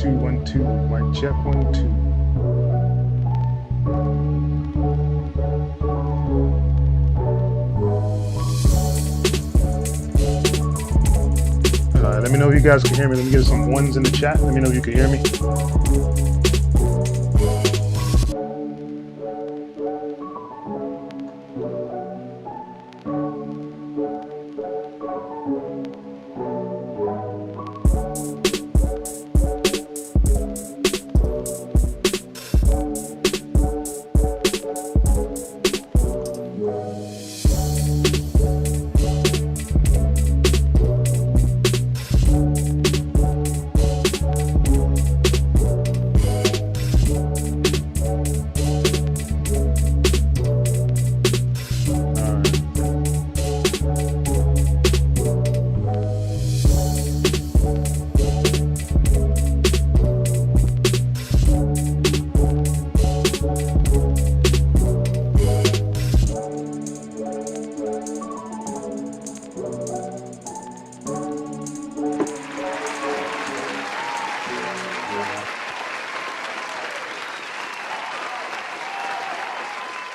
1 2 mic check 1 2. Let me know if you guys can hear me. Let me get some ones in the chat. Let me know if you can hear me.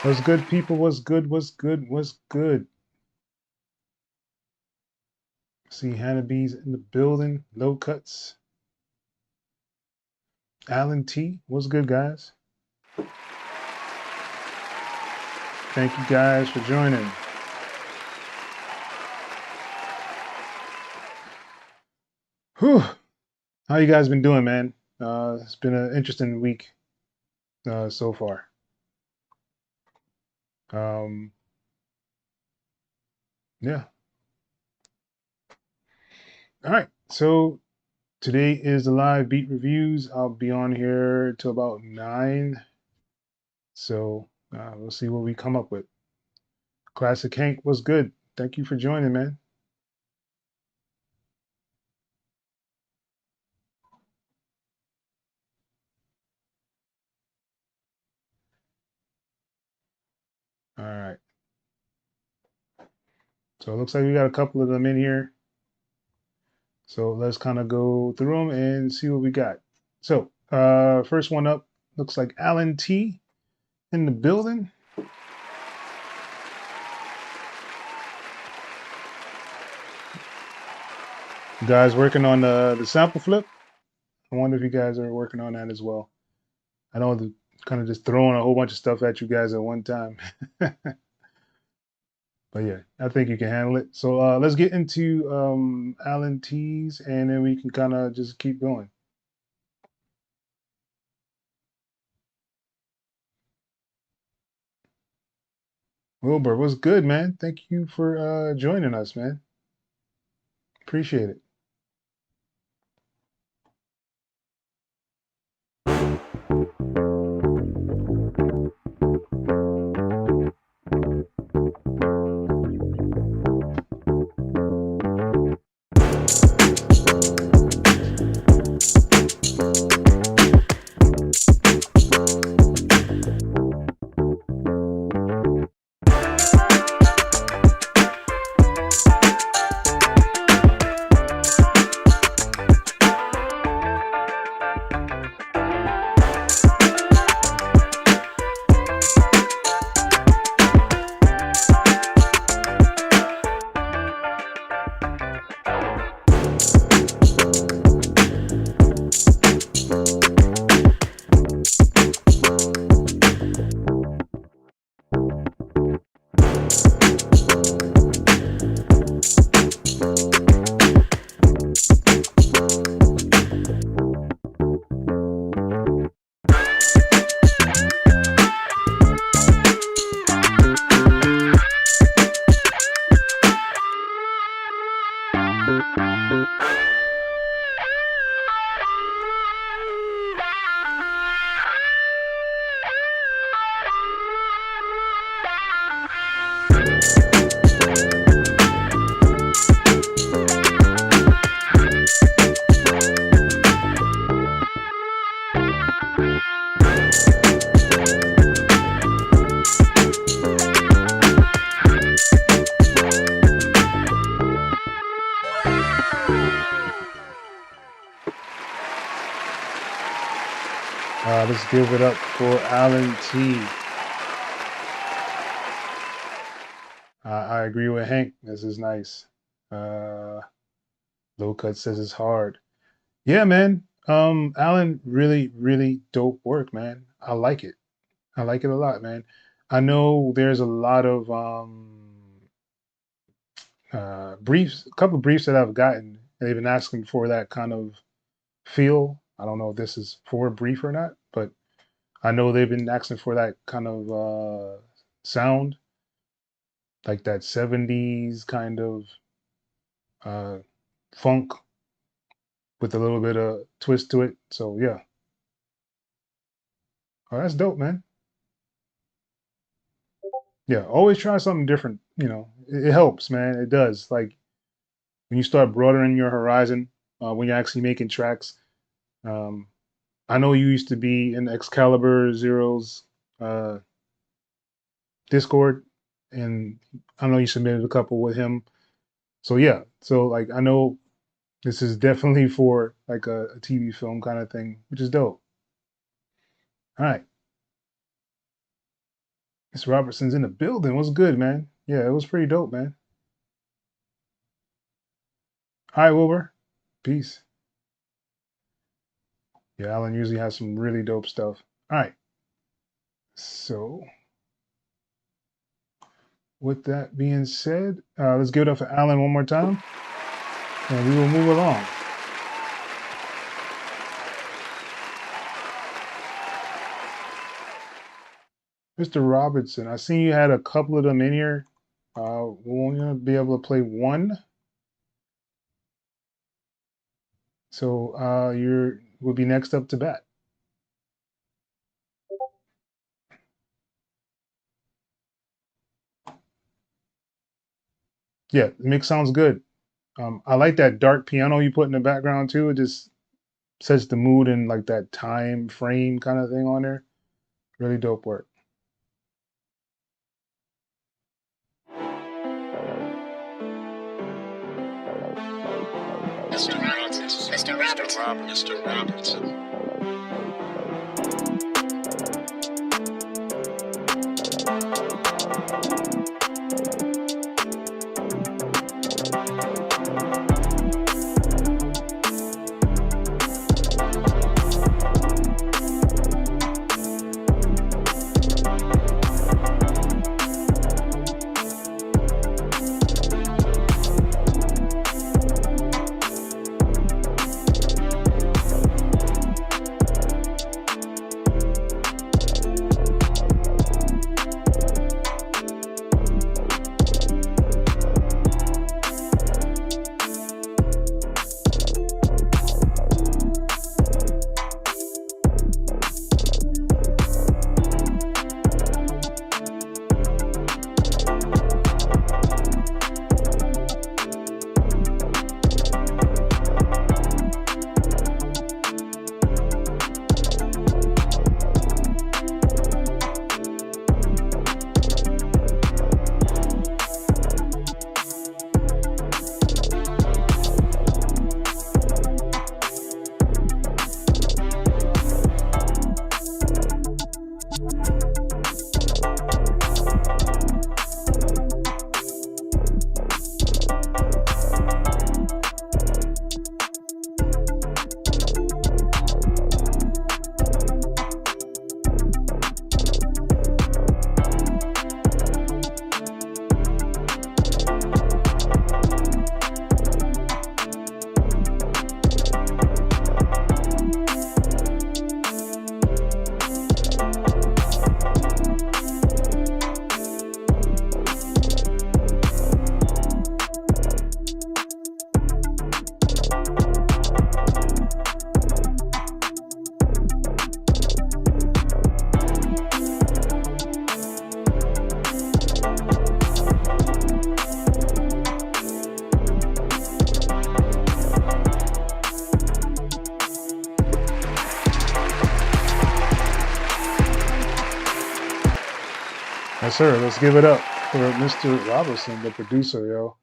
What's good, people? What's good? What's good? What's good? See Hannaby's in the building. Low cuts. Alan T. What's good, guys? Thank you guys for joining. Whew. How you guys been doing, man? It's been an interesting week so far. Yeah. All right. So today is the live beat reviews. I'll be on here till about 9. So we'll see what we come up with. Classic Hank, what's good? Thank you for joining, man. All right. So it looks like we got a couple of them in here. So let's kind of go through them and see what we got. So first one up looks like Alan T in the building. You guys working on the sample flip? I wonder if you guys are working on that as well. I know the kind of just throwing a whole bunch of stuff at you guys at one time. But yeah, I think you can handle it. So let's get into Alan T's, and then we can kind of just keep going. Wilbur, what's good, man? Thank you for joining us, man. Appreciate it. Let's give it up for Alan T. I agree with Hank. This is nice. Low Cut says it's hard. Yeah, man. Alan, really, really dope work, man. I like it. I like it a lot, man. I know there's a lot of briefs, a couple of briefs that I've gotten. They've been asking for that kind of feel. I don't know if this is for a brief or not, but I know they've been asking for that kind of sound, like that 70s kind of uh, funk with a little bit of twist to it. So yeah. Oh, that's dope, man. Yeah, always try something different. It helps, man. It does. Like when you start broadening your horizon, when you're actually making tracks. Um, I know you used to be in Excalibur Zero's uh, Discord, and I know you submitted a couple with him. So yeah, so like I know this is definitely for like a TV film kind of thing, which is dope. All right, Mr. Robertson's in the building. What's good, man? Yeah, it was pretty dope, man. All right, Wilbur. Peace. Yeah, Alan usually has some really dope stuff. All right. So, with that being said, let's give it up for Alan one more time, and we will move along. Mr. Robertson, I seen you had a couple of them in here. We're going to be able to play one. So you will be next up to bat. Yeah, the mix sounds good. I like that dark piano you put in the background too. It just sets the mood and like that time frame kind of thing on there. Really dope work. Mr. Robertson. Mr. Robertson. Mr. Robertson. Yes, sir. Let's give it up for Mr. Robertson, the producer, yo.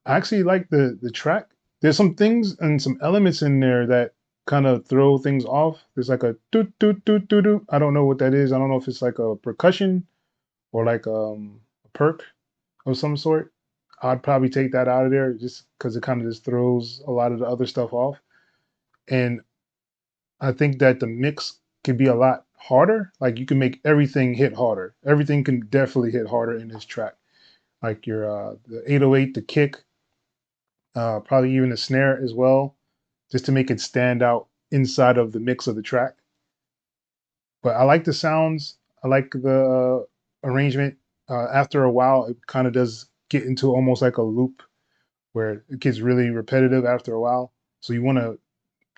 I actually like the track. There's some things and some elements in there that kind of throw things off. There's like a doot doot doot doot doot. I don't know what that is. I don't know if it's like a percussion or like a perk of some sort. I'd probably take that out of there just because it kind of just throws a lot of the other stuff off. And I think that the mix can be a lot harder. Like you can make everything hit harder. Everything can definitely hit harder in this track. Like your the 808, the kick, probably even the snare as well, just to make it stand out inside of the mix of the track. But I like the sounds. I like the arrangement. After a while, it kind of does get into almost like a loop where it gets really repetitive after a while. So you want to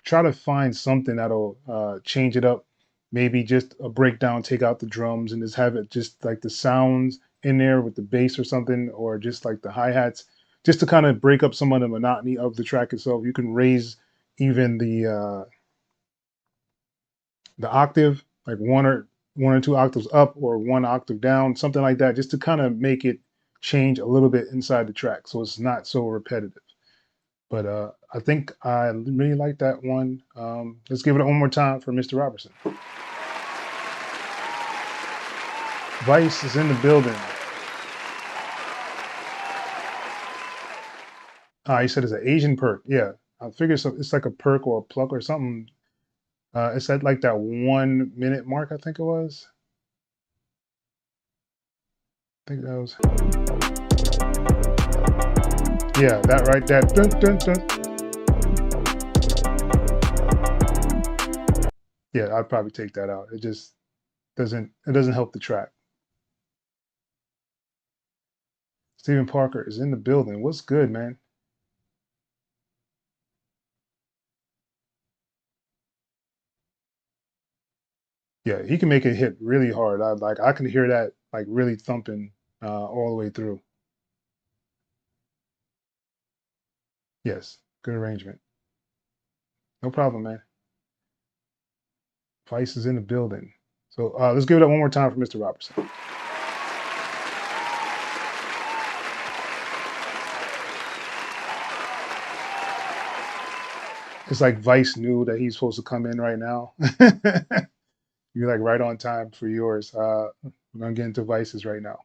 try to find something that'll change it up. Maybe just a breakdown, take out the drums and just have it just like the sounds in there with the bass or something, or just like the hi-hats, just to kind of break up some of the monotony of the track itself. You can raise even the octave, like one or two octaves up or one octave down, something like that, just to kind of make it change a little bit inside the track so it's not so repetitive. But I think I really like that one. Let's give it one more time for Mr. Robertson. Vice is in the building. He said it's an Asian perk. Yeah, I figured it's like a perk or a plug or something. It's at like that 1 minute mark, I think it was. I think that was. Yeah, that right, that dun, dun, dun. Yeah, I'd probably take that out. It just doesn't help the track. Stephen Parker is in the building. What's good, man? Yeah, he can make it hit really hard. I can hear that like really thumping all the way through. Yes, good arrangement. No problem, man. Vice is in the building. So let's give it up one more time for Mr. Robertson. It's like Vice knew that he's supposed to come in right now. You're like right on time for yours. We're gonna get into Vices right now.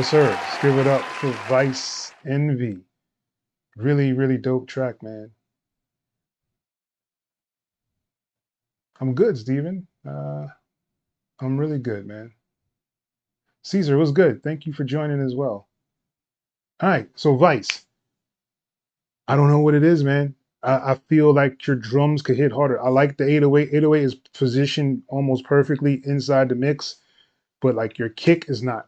Yes, sir. Let's give it up for Vice Envy. Really, really dope track, man. I'm good, Steven. I'm really good, man. Caesar was good. Thank you for joining as well. All right, so Vice. I don't know what it is, man. I feel like your drums could hit harder. I like the 808. 808 is positioned almost perfectly inside the mix, but like your kick is not.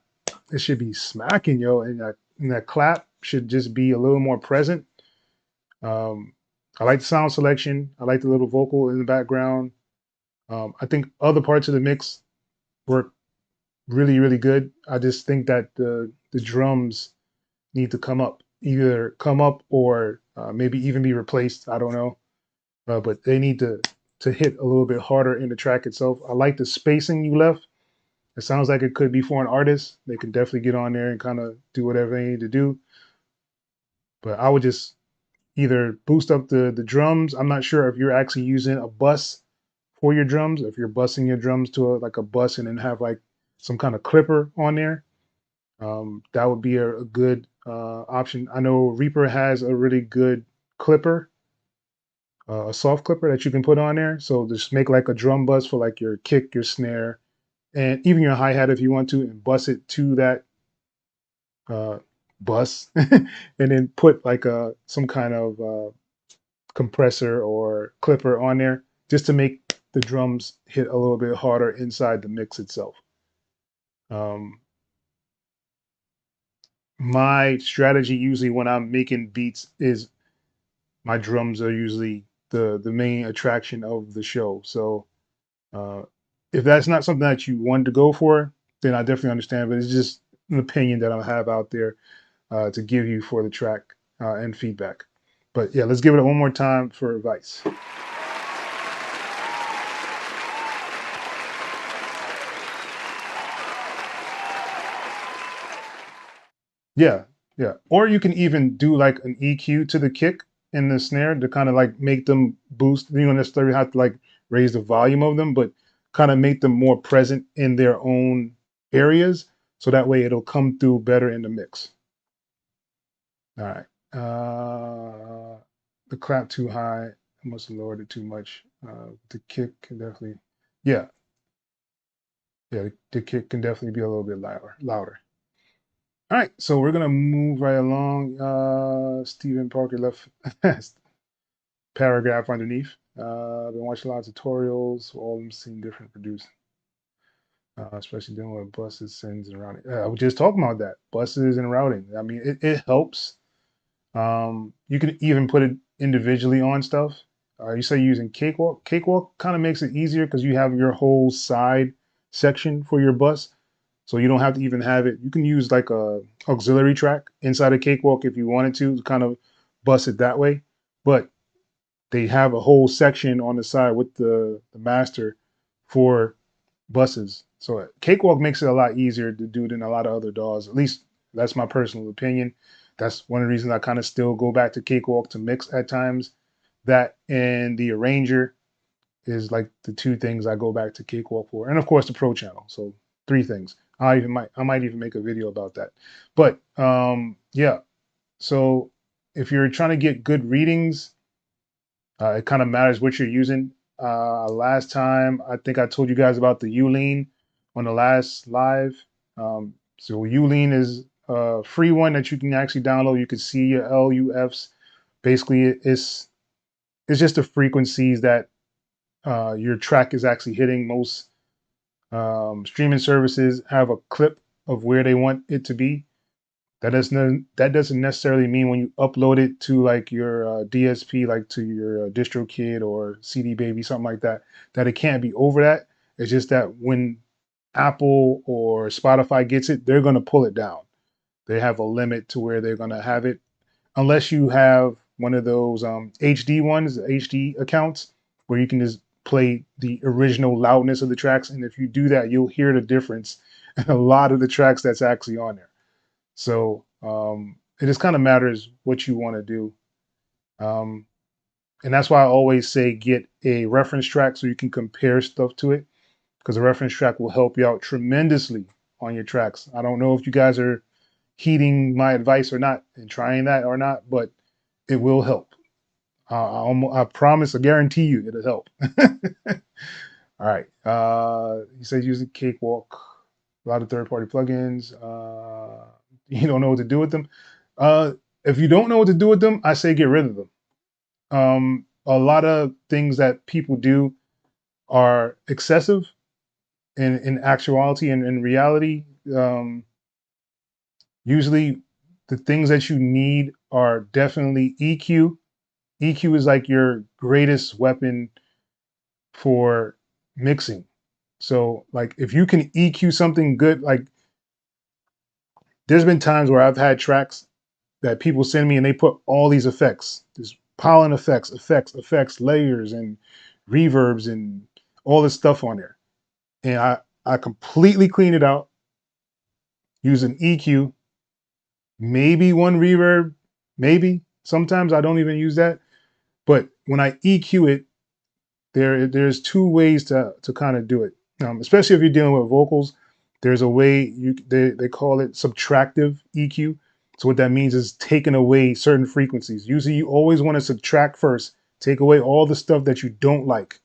It should be smacking, yo, and that clap should just be a little more present. Um, I like the sound selection. I like the little vocal in the background. I think other parts of the mix work really, really good. I just think that the drums need to come up, either come up or maybe even be replaced. I don't know, but they need to hit a little bit harder in the track itself. I like the spacing you left. It sounds like it could be for an artist. They can definitely get on there and kind of do whatever they need to do. But I would just either boost up the drums. I'm not sure if you're actually using a bus for your drums, if you're busing your drums to like a bus and then have like some kind of clipper on there. That would be a good option. I know Reaper has a really good clipper, a soft clipper that you can put on there. So just make like a drum bus for like your kick, your snare, and even your hi hat if you want to, and bus it to that uh, bus, and then put like some kind of compressor or clipper on there just to make the drums hit a little bit harder inside the mix itself. Um, my strategy usually when I'm making beats is my drums are usually the main attraction of the show. So uh, if that's not something that you wanted to go for, then I definitely understand. But it's just an opinion that I have out there to give you for the track and feedback. But yeah, let's give it one more time for advice. Yeah, yeah. Or you can even do like an EQ to the kick and the snare to kind of like make them boost. You don't necessarily have to like raise the volume of them, but kind of make them more present in their own areas. So that way it'll come through better in the mix. All right. The clap too high. I must have lowered it too much. The kick can definitely, yeah, yeah. The kick can definitely be a little bit louder. All right, so we're gonna move right along. Stephen Parker left paragraph underneath. Been watching a lot of tutorials. All of them seem different produced, especially dealing with buses, sends, and routing. I was just talking about that buses and routing. I mean, it helps. You can even put it individually on stuff. You say using Cakewalk. Cakewalk kind of makes it easier because you have your whole side section for your bus. So you don't have to even have it. You can use like a auxiliary track inside a Cakewalk if you wanted to kind of bust it that way. But they have a whole section on the side with the master for buses. So Cakewalk makes it a lot easier to do than a lot of other DAWs. At least that's my personal opinion. That's one of the reasons I kind of still go back to Cakewalk to mix at times. That and the arranger is like the two things I go back to Cakewalk for, and of course the Pro channel. So three things. I might even make a video about that. But yeah. So if you're trying to get good readings, it kind of matters what you're using. Last time I think I told you guys about the Ulean on the last live. So Ulean is a free one that you can actually download. You can see your LUFs. Basically, it's just the frequencies that your track is actually hitting. Most streaming services have a clip of where they want it to be. That doesn't necessarily mean when you upload it to like your DSP, like to your DistroKid or CD Baby, something like that, that it can't be over that. It's just that when Apple or Spotify gets it, they're going to pull it down. They have a limit to where they're going to have it, unless you have one of those HD ones, HD accounts, where you can just play the original loudness of the tracks. And if you do that, you'll hear the difference in a lot of the tracks that's actually on there. So it just kind of matters what you want to do. Um, and that's why I always say get a reference track so you can compare stuff to it, because a reference track will help you out tremendously on your tracks. I don't know if you guys are heeding my advice or not and trying that or not, but it will help. I promise, I guarantee you it'll help. All right. He says using Cakewalk, a lot of third-party plugins. You don't know what to do with them. If you don't know what to do with them, I say get rid of them. A lot of things that people do are excessive in actuality and in reality. Usually the things that you need are definitely EQ. EQ is like your greatest weapon for mixing. So like if you can EQ something good, like there's been times where I've had tracks that people send me and they put all these effects, there's pollen effects, layers and reverbs and all this stuff on there. And I completely clean it out using EQ, maybe one reverb, maybe. Sometimes I don't even use that. But when I EQ it, there's two ways to kind of do it. Especially if you're dealing with vocals, there's a way they call it subtractive EQ. So what that means is taking away certain frequencies. Usually you always want to subtract first, take away all the stuff that you don't like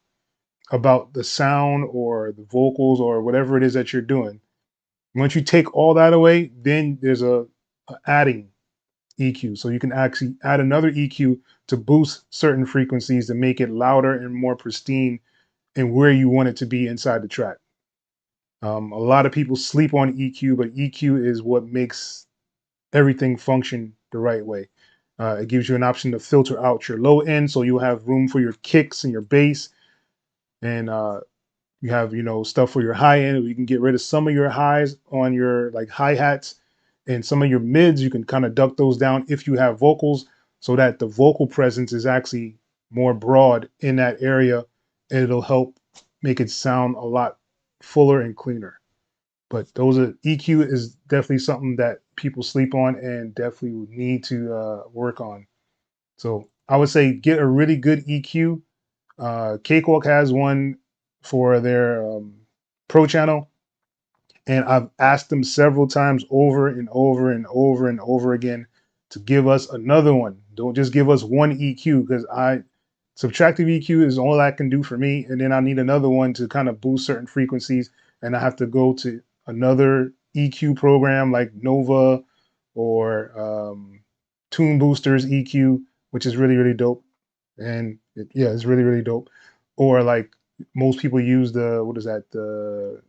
about the sound or the vocals or whatever it is that you're doing. Once you take all that away, then there's a adding EQ. So you can actually add another EQ to boost certain frequencies to make it louder and more pristine and where you want it to be inside the track. A lot of people sleep on EQ, but EQ is what makes everything function the right way. It gives you an option to filter out your low end, so you'll have room for your kicks and your bass, and you have stuff for your high end. You can get rid of some of your highs on your like hi hats, and some of your mids. You can kind of duck those down if you have vocals, so that the vocal presence is actually more broad in that area, and it'll help make it sound a lot fuller and cleaner. But those are EQ is definitely something that people sleep on and definitely need to work on. So I would say get a really good EQ. Cakewalk has one for their pro channel, and I've asked them several times over and over and over and over again to give us another one. Don't just give us one EQ, because subtractive EQ is all I can do for me, and then I need another one to kind of boost certain frequencies, and I have to go to another EQ program like Nova or Tune Boosters EQ, which is really really dope, and yeah, it's really really dope. Or like most people use the what is that the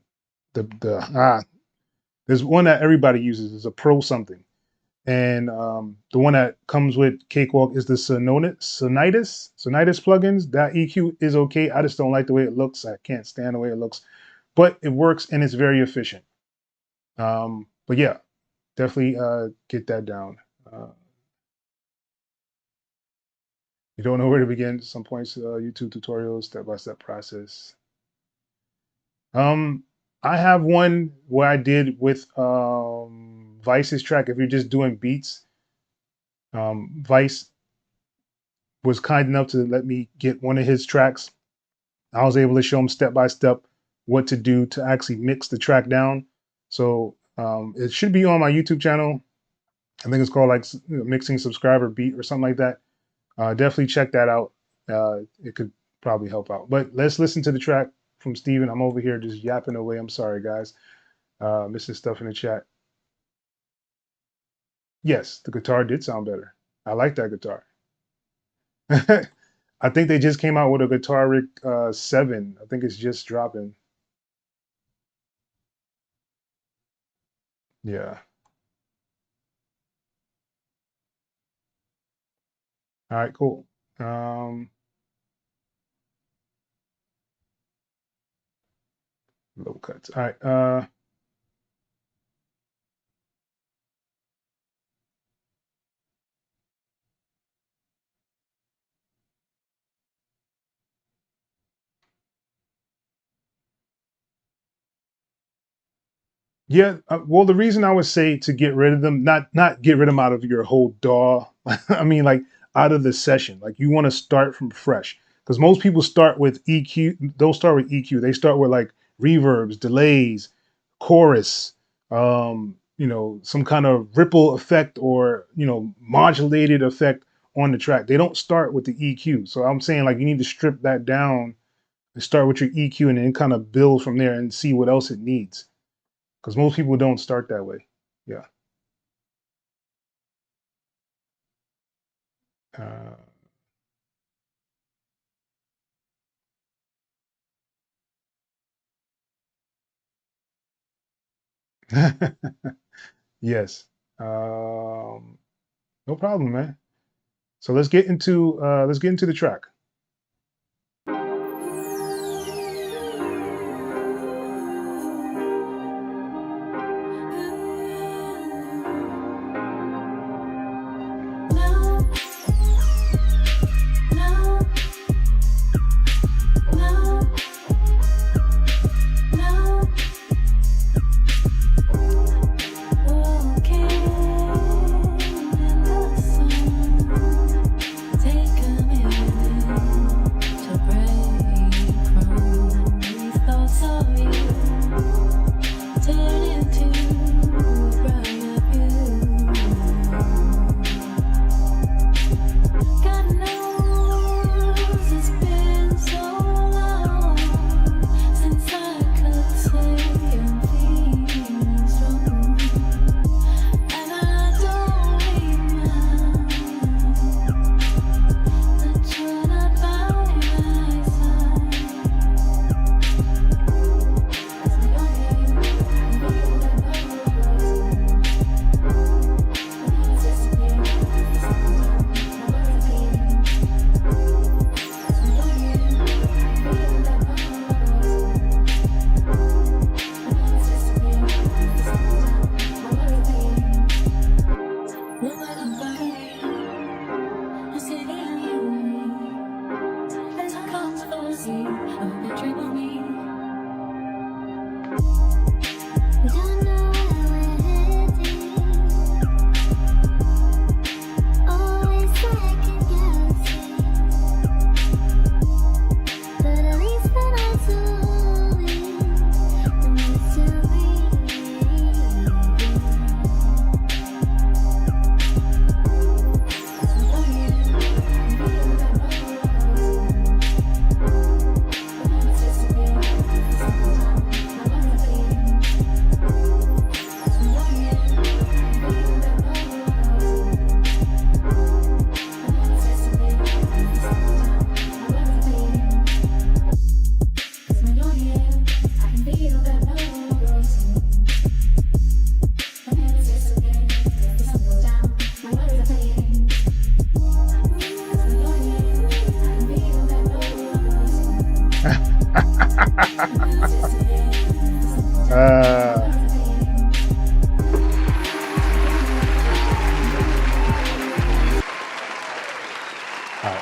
there's one that everybody uses. It's a Pro something, and the one that comes with Cakewalk is the Sonitis plugins. That EQ is okay. I just don't like the way it looks. I can't stand the way it looks, but it works and it's very efficient. But yeah, definitely get that down. You don't know where to begin. Some points, YouTube tutorials, step-by-step process. I have one where I did with Vice's track. If you're just doing beats, Vice was kind enough to let me get one of his tracks. I was able to show him step by step what to do to actually mix the track down. So it should be on my YouTube channel. I think it's called like Mixing Subscriber Beat or something like that. Definitely check that out. It could probably help out. But let's listen to the track from Steven. I'm over here just yapping away. I'm sorry, guys. Missing stuff in the chat. Yes, the guitar did sound better. I like that guitar. I think they just came out with a Guitar Rig 7. I think it's just dropping. Yeah. All right, cool. Low cuts. All right. Yeah. Well, the reason I would say to get rid of them, not get rid of them out of your whole DAW. I mean, like out of the session. Like you want to start from fresh, because most people start with EQ. They'll start with EQ. They start with like reverbs, delays, chorus, some kind of ripple effect or modulated effect on the track. They don't start with the EQ. So I'm saying like you need to strip that down and start with your EQ and then kind of build from there and see what else it needs. Because most people don't start that way. Yeah. Uh, yes. No problem, man. So let's get into the track.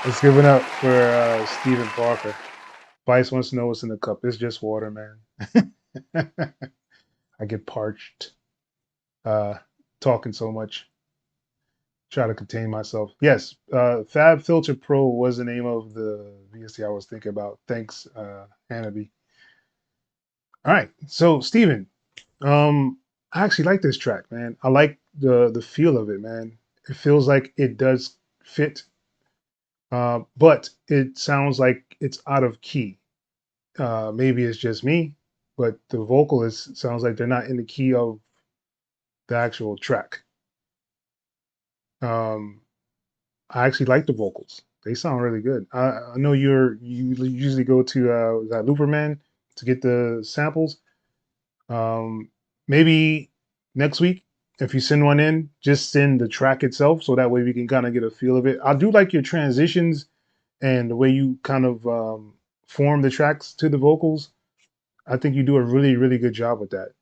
Let's give it up for Stephen Parker. Vice wants to know what's in the cup. It's just water, man. I get parched talking so much. Try to contain myself. Yes, Fab Filter Pro was the name of the VST I was thinking about. Thanks, Hanabi. All right, so Stephen, I actually like this track, man. I like the feel of it, man. It feels like it does fit, but it sounds like it's out of key. Maybe it's just me, but the vocalists sounds like they're not in the key of the actual track. Um, I actually like the vocals. They sound really good. I know you usually go to that Looperman to get the samples. Um, Maybe next week, if you send one in, just send the track itself so that way we can kind of get a feel of it. I do like your transitions and the way you kind of form the tracks to the vocals. I think you do a really, really good job with that.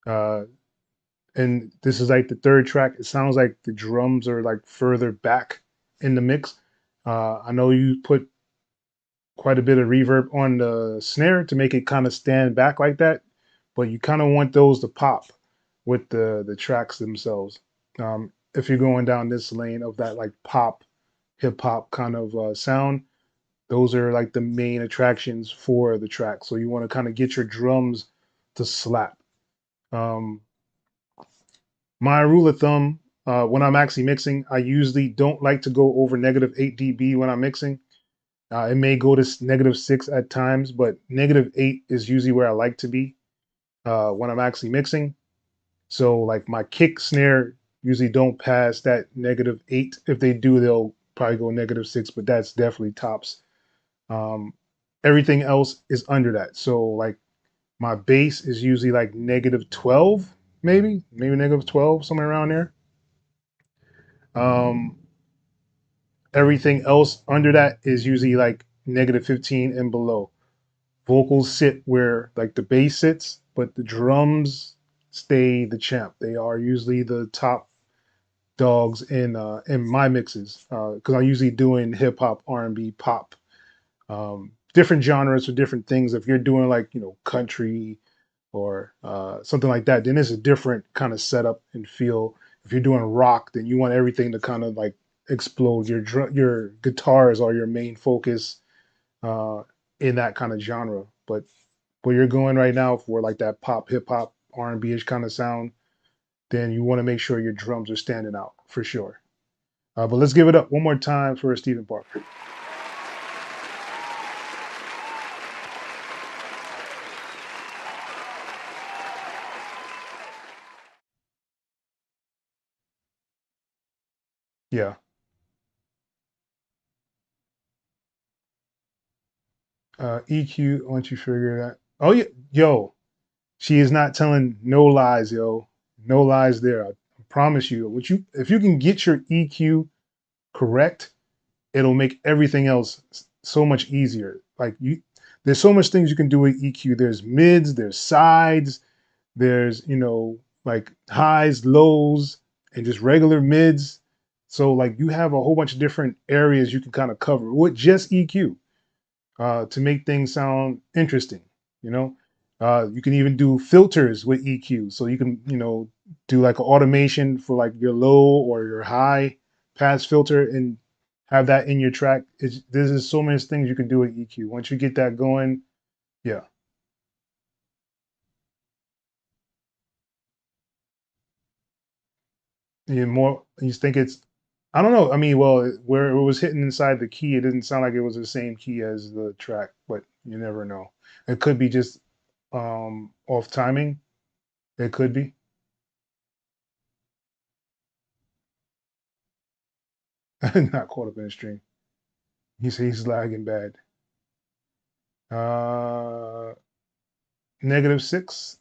Uh, and this is like the third track. It sounds like the drums are like further back in the mix. I know you put quite a bit of reverb on the snare to make it kind of stand back like that, but you kind of want those to pop with the tracks themselves. If you're going down this lane of that like pop, hip hop kind of sound, those are like the main attractions for the track. So you want to kind of get your drums to slap. Um, My rule of thumb, when I'm actually mixing, I usually don't like to go over -8 dB when I'm mixing. It may go to -6 at times, but -8 is usually where I like to be when I'm actually mixing. So like my kick snare usually don't pass that -8. If they do, they'll probably go -6, but that's definitely tops. Um, Everything else is under that. So like my bass is usually like -12, maybe -12, somewhere around there. Um, Everything else under that is usually like -15 and below. Vocals sit where like the bass sits, but the drums stay the champ. They are usually the top dogs in my mixes because I'm usually doing hip hop, R&B, pop, different genres for different things. If you're doing like country or something like that, then it's a different kind of setup and feel. If you're doing rock, then you want everything to kind of like explode. Your guitars are your main focus uh, in that kind of genre. But where you're going right now for like that pop, hip hop, R&B ish kind of sound, then you want to make sure your drums are standing out for sure. But let's give it up one more time for Stephen Parker. Yeah. EQ, once you figure that. Oh, yeah. Yo, she is not telling no lies, yo. No lies there. I promise you. If you can get your EQ correct, it'll make everything else so much easier. There's so much things you can do with EQ. There's mids, there's sides, there's like highs, lows, and just regular mids. So like you have a whole bunch of different areas you can kind of cover with just EQ to make things sound interesting. You know, you can even do filters with EQ, so you can do like an automation for like your low or your high pass filter and have that in your track. There's just so many things you can do with EQ. Once you get that going, yeah. You think it's, I don't know. I mean, well, where it was hitting inside the key, it didn't sound like it was the same key as the track, but you never know. It could be just off timing. It could be. Not caught up in the stream. He's lagging bad. Uh, -6,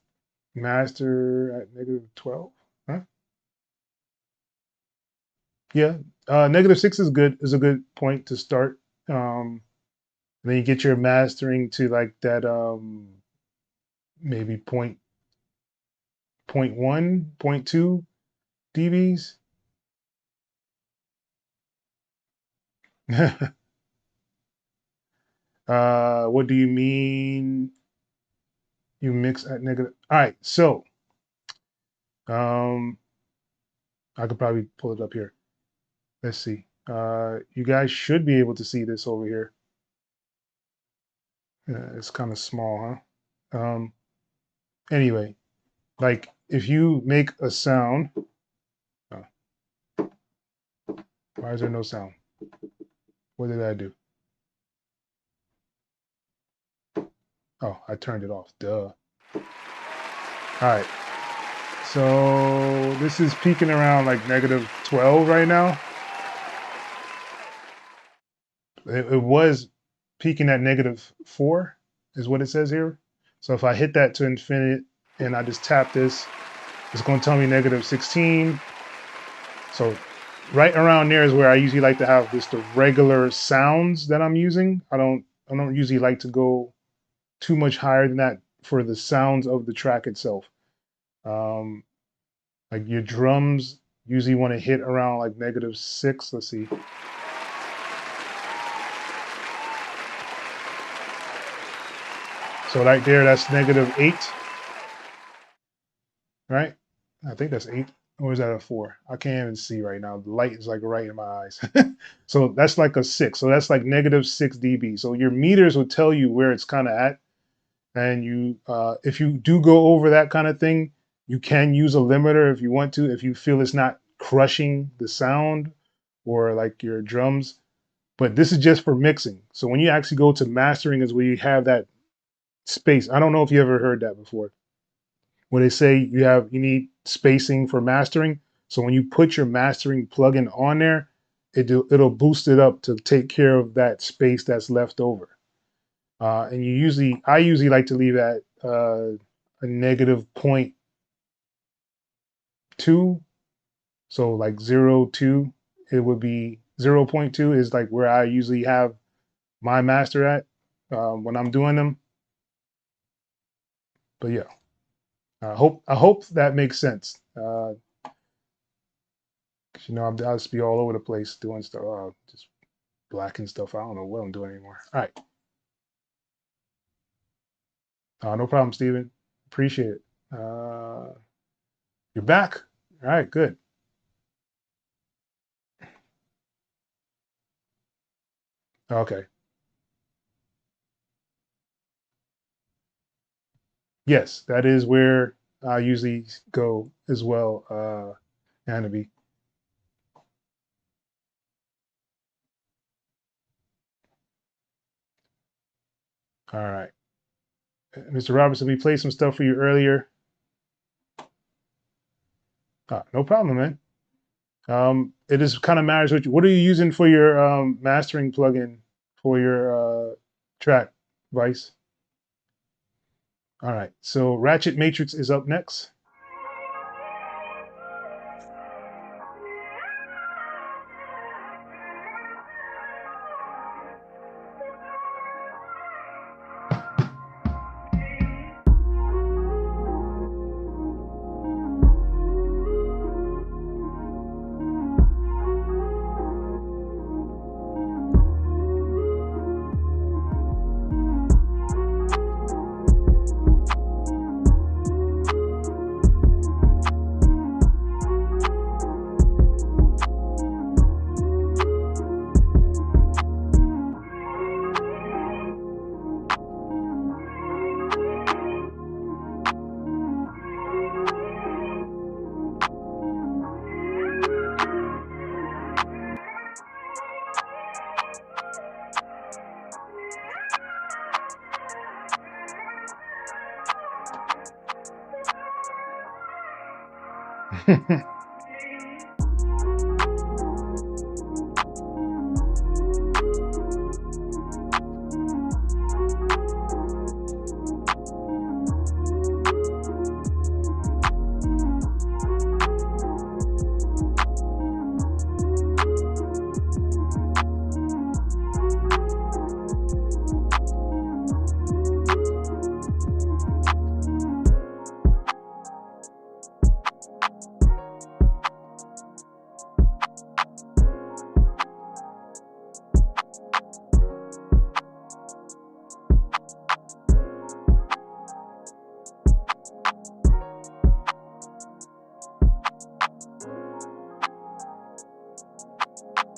master at -12. Huh? Yeah. -6 is good. Is a good point to start. Then you get your mastering to like that maybe point 1, point 2 dBs. What do you mean you mix at negative? All right, so um, I could probably pull it up here. Let's see. You guys should be able to see this over here. It's kind of small, huh? Anyway, like if you make a sound, oh, why is there no sound? What did I do? Oh, I turned it off. Duh. All right. So this is peaking around like -12 right now. It was peaking at -4 is what it says here. So if I hit that to infinite and I just tap this, it's going to tell me -16. So right around there is where I usually like to have just the regular sounds that I'm using. I don't usually like to go too much higher than that for the sounds of the track itself. Um, like your drums usually want to hit around like -6. Let's see. So right there, that's -8, right? I think that's 8. Or is that a 4? I can't even see right now. The light is like right in my eyes. So that's like a 6. So that's like -6 dB. So your meters will tell you where it's kind of at. And if you do go over that kind of thing, You can use a limiter if you want to, if you feel it's not crushing the sound or like your drums. But this is just for mixing. So when you actually go to mastering is where you have that space. I don't know if you ever heard that before. Where they say you need spacing for mastering. So when you put your mastering plugin on there, it'll boost it up to take care of that space that's left over. And I usually like to leave at a negative 0.2. So like 0.2, it would be 0.2 is like where I usually have my master at when I'm doing them. But yeah, I hope that makes sense. 'Cause, I'll just be all over the place doing stuff, just blacking stuff. I don't know what I'm doing anymore. All right, no problem, Steven. Appreciate it. You're back. All right, good. Okay. Yes, that is where I usually go as well, Hanabi. All right. Mr. Robertson, we played some stuff for you earlier. No problem, man. It just kind of matters what are you using for your mastering plugin for your track, Vice? All right, so Ratchet Matrix is up next.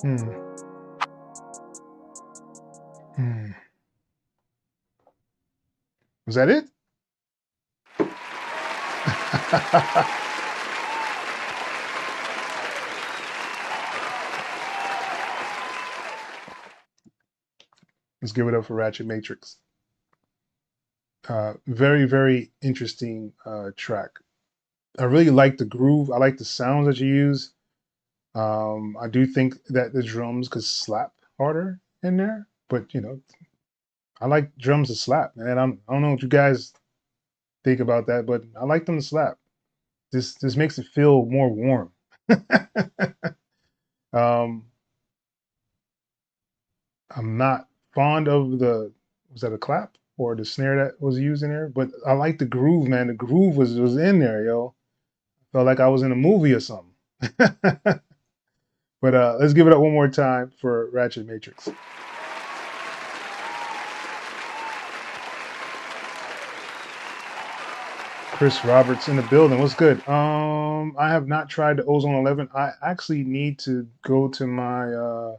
Hmm. Hmm. Was that it? Let's give it up for Ratchet Matrix. Very, very interesting track. I really like the groove. I like the sounds that you use. I do think that the drums could slap harder in there, but I like drums to slap, man. I don't know what you guys think about that, but I like them to slap. This makes it feel more warm. um, I'm not fond of was that a clap or the snare that was used in there, but I like the groove, man. The groove was in there, yo. Felt like I was in a movie or something. But let's give it up one more time for Ratchet Matrix. Chris Roberts in the building. What's good? I have not tried the Ozone 11. I actually need to go to my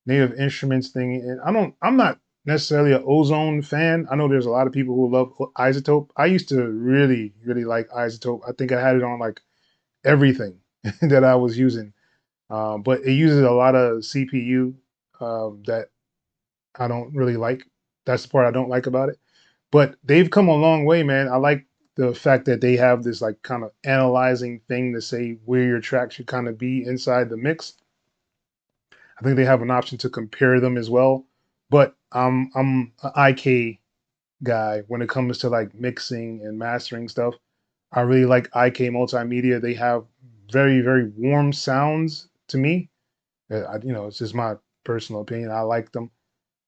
Native Instruments thing, and I'm not necessarily an Ozone fan. I know there's a lot of people who love Isotope. I used to really, really like Isotope. I think I had it on like everything that I was using. But it uses a lot of CPU that I don't really like. That's the part I don't like about it. But they've come a long way, man. I like the fact that they have this like kind of analyzing thing to say where your track should kind of be inside the mix. I think they have an option to compare them as well. But I'm an IK guy when it comes to like mixing and mastering stuff. I really like IK Multimedia. They have very, very warm sounds to me. It's just my personal opinion. I like them.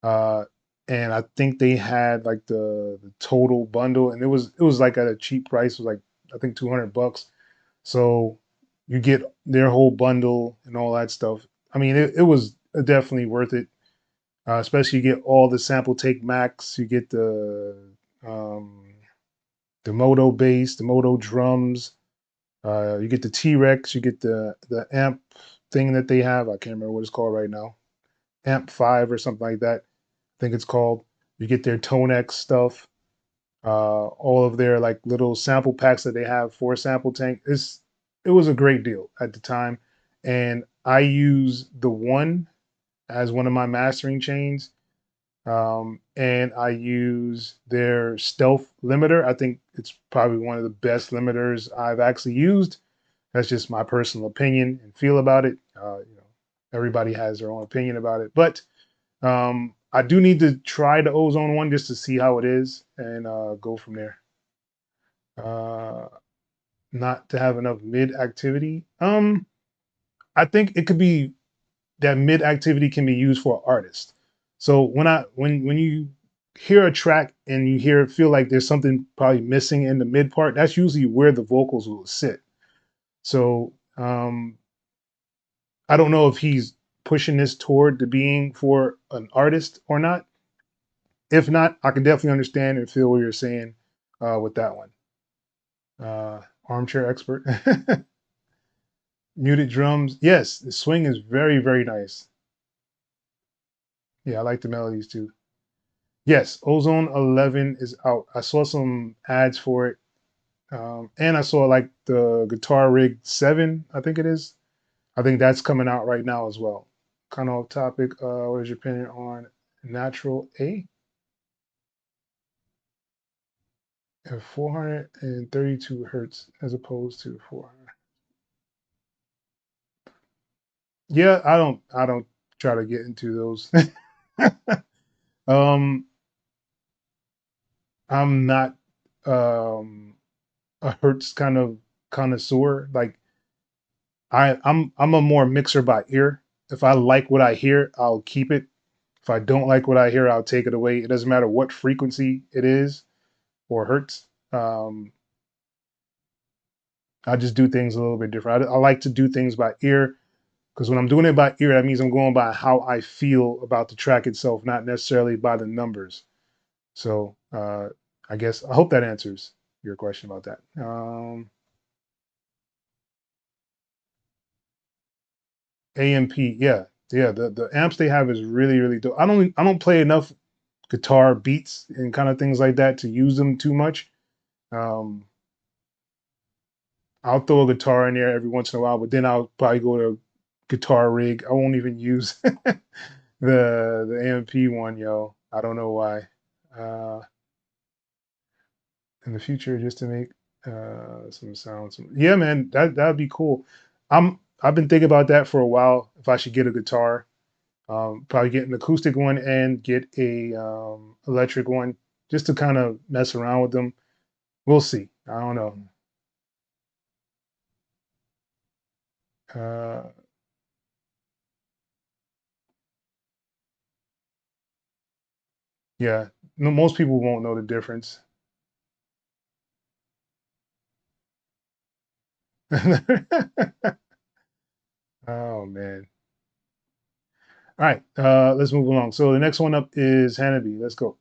Uh, and I think they had like the total bundle, and it was like at a cheap price. It was like I think $200. So you get their whole bundle and all that stuff. I mean, it was definitely worth it. Especially you get all the sample take max. You get um, the Moto bass, the Moto drums. You get the T-Rex. You get the amp thing that they have. I can't remember what it's called right now. Amp 5 or something like that. I think it's called. You get their Tone X stuff, all of their like little sample packs that they have for Sample Tank. It was a great deal at the time, and I use the one as one of my mastering chains, and I use their Stealth limiter. I think it's probably one of the best limiters I've actually used. That's just my personal opinion and feel about it. Everybody has their own opinion about it, but I do need to try the Ozone one just to see how it is and go from there. Uh, Not to have enough mid activity. I think it could be that mid activity can be used for an artist. So when you hear a track and you feel like there's something probably missing in the mid part, that's usually where the vocals will sit. So I don't know if he's pushing this toward the being for an artist or not. If not, I can definitely understand and feel what you're saying with that one. Armchair expert. Muted drums. Yes, the swing is very, very nice. Yeah, I like the melodies too. Yes, Ozone 11 is out. I saw some ads for it. And I saw like the Guitar Rig 7, I think it is. I think that's coming out right now as well. Kind of off topic. What is your opinion on Natural A? At 432 hertz as opposed to 400. Yeah, I don't try to get into those. um, I'm not a hertz kind of connoisseur. Like I'm a more mixer by ear. If I like what I hear, I'll keep it. If I don't like what I hear, I'll take it away. It doesn't matter what frequency it is or hertz. I just do things a little bit different. I like to do things by ear because when I'm doing it by ear, that means I'm going by how I feel about the track itself, not necessarily by the numbers. So I guess I hope that answers your question about that. AMP, yeah, yeah. The amps they have is really really dope. I don't play enough guitar beats and kind of things like that to use them too much. Um, I'll throw a guitar in there every once in a while, but then I'll probably go to guitar rig. I won't even use the AMP one, yo. I don't know why. Uh, in the future, just to make some sounds. Yeah, man, that'd be cool. I've been thinking about that for a while. If I should get a guitar, probably get an acoustic one and get a electric one, just to kind of mess around with them. We'll see. I don't know. Uh, yeah, no, most people won't know the difference. Oh man. All right, let's move along. So the next one up is Hanabi. Let's go.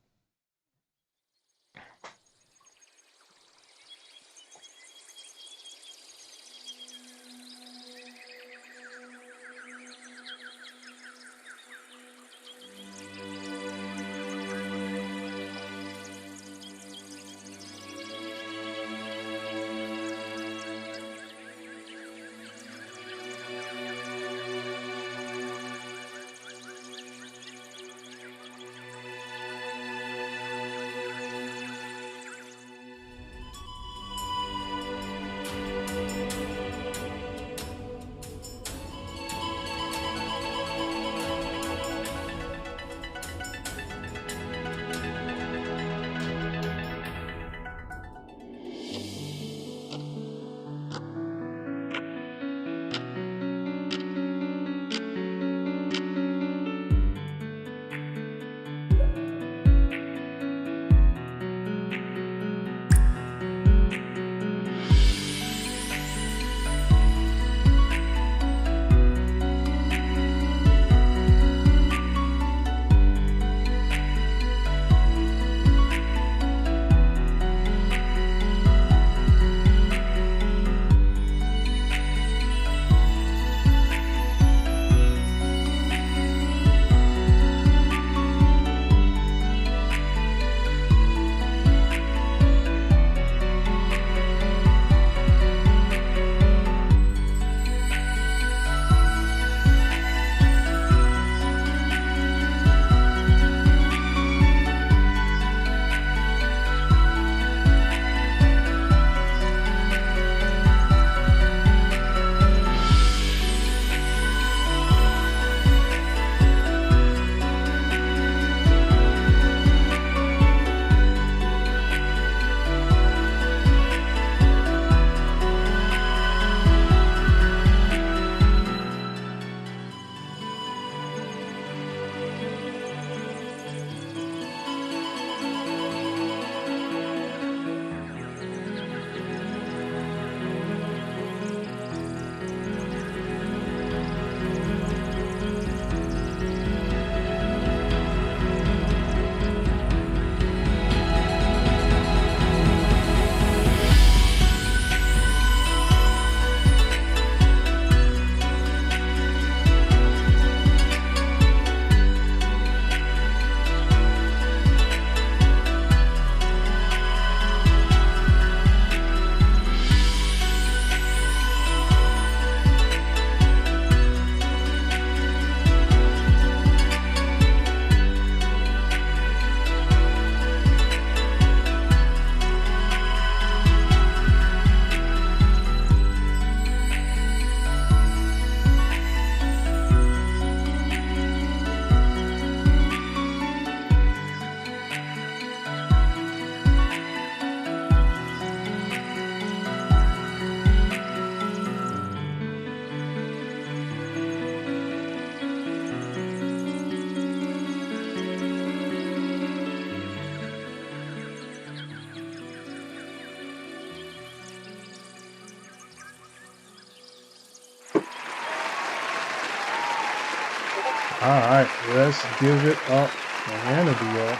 All right, let's give it up for Hannity, y'all.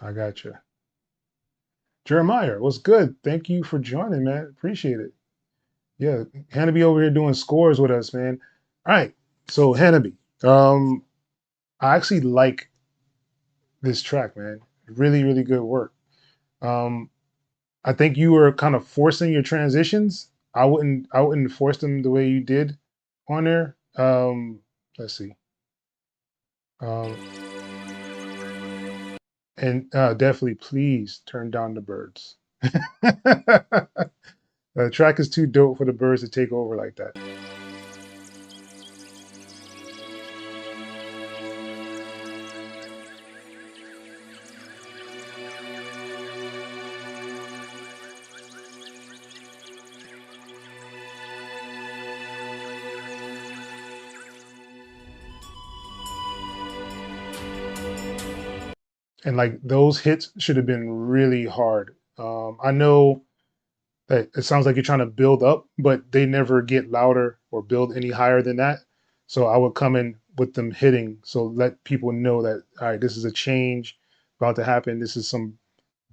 I got you. Jeremiah, what's good? Thank you for joining, man. Appreciate it. Yeah, Hannity over here doing scores with us, man. All right, so Hannity, I actually like this track, man. Really, really good work. Um, I think you were kind of forcing your transitions. I wouldn't force them the way you did on there. Let's see. Um, and definitely, please turn down the birds. The track is too dope for the birds to take over like that. And like those hits should have been really hard. I know that it sounds like you're trying to build up, but they never get louder or build any higher than that. So I would come in with them hitting, so let people know that all right, this is a change about to happen. This is some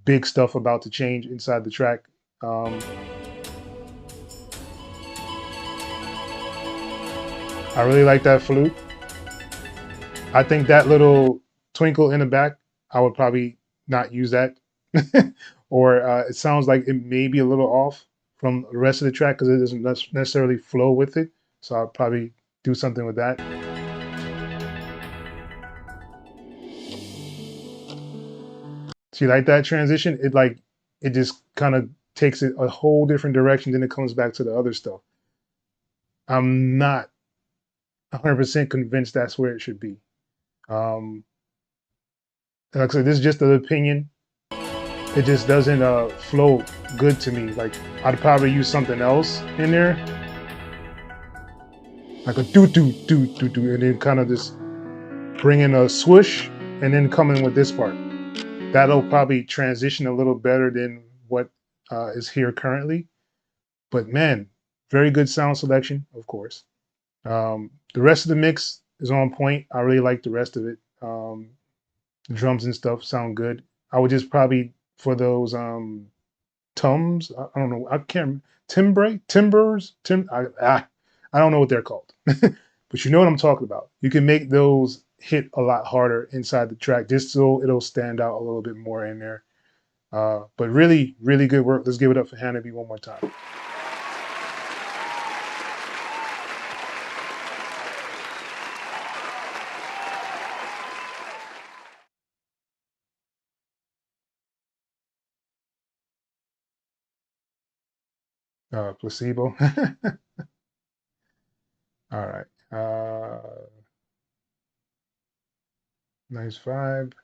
big stuff about to change inside the track. I really like that flute. I think that little twinkle in the back, I would probably not use that. Or it sounds like it may be a little off from the rest of the track because it doesn't necessarily flow with it. So I'll probably do something with that. See, like that transition, it just kind of takes it a whole different direction. Then it comes back to the other stuff. I'm not 100% convinced that's where it should be. Um, like I said, this is just an opinion. It just doesn't flow good to me. Like I'd probably use something else in there, like a do do do do do, and then kind of just bring in a swoosh, and then come in with this part. That'll probably transition a little better than what is here currently. But man, very good sound selection, of course. The rest of the mix is on point. I really like the rest of it. The drums and stuff sound good. I would just probably for those tums. I don't know. I can't timbers. I don't know what they're called, but you know what I'm talking about. You can make those hit a lot harder inside the track, just so it'll stand out a little bit more in there. But really, really good work. Let's give it up for Hannity one more time. Placebo. All right. Nice vibe.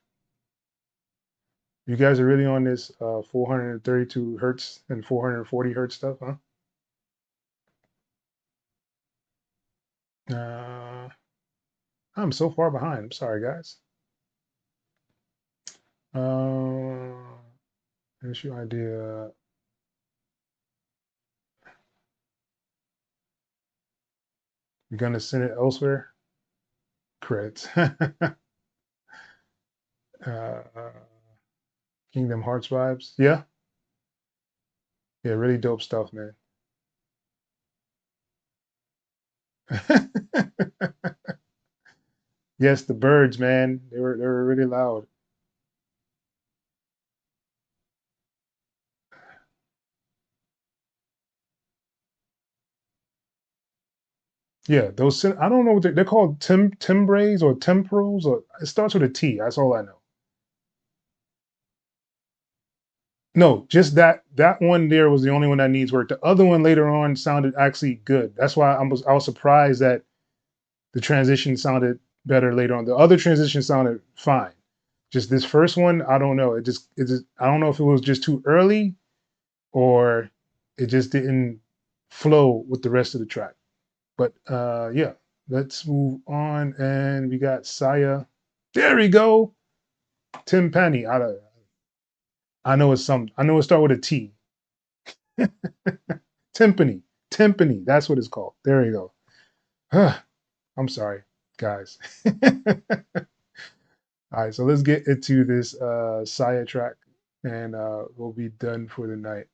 You guys are really on this 432 hertz and 440 hertz stuff, huh? Uh, I'm so far behind. I'm sorry, guys. Here's your idea. You're gonna send it elsewhere? Credits. uh, Kingdom Hearts vibes. Yeah, yeah, really dope stuff, man. Yes, the birds, man. They were really loud. Yeah, those I don't know what they're called timbres or temporals or it starts with a T. That's all I know. No, just that one there was the only one that needs work. The other one later on sounded actually good. That's why I was surprised that the transition sounded better later on. The other transition sounded fine. Just this first one, I don't know. It just I don't know if it was just too early or it just didn't flow with the rest of the track. But yeah, let's move on. And we got Saya. There we go. Timpani. I know it's some. I know it start with a T. Timpani. Timpani. That's what it's called. There you go. I'm sorry, guys. All right, so let's get into this Saya track, and we'll be done for the night.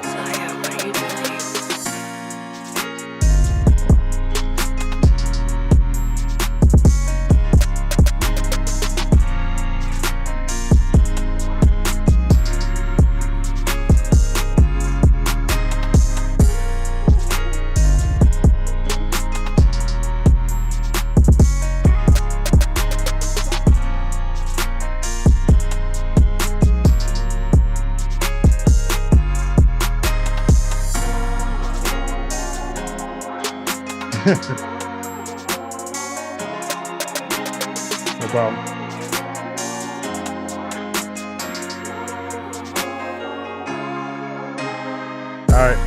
Saya, what are you doing? No problem. All right.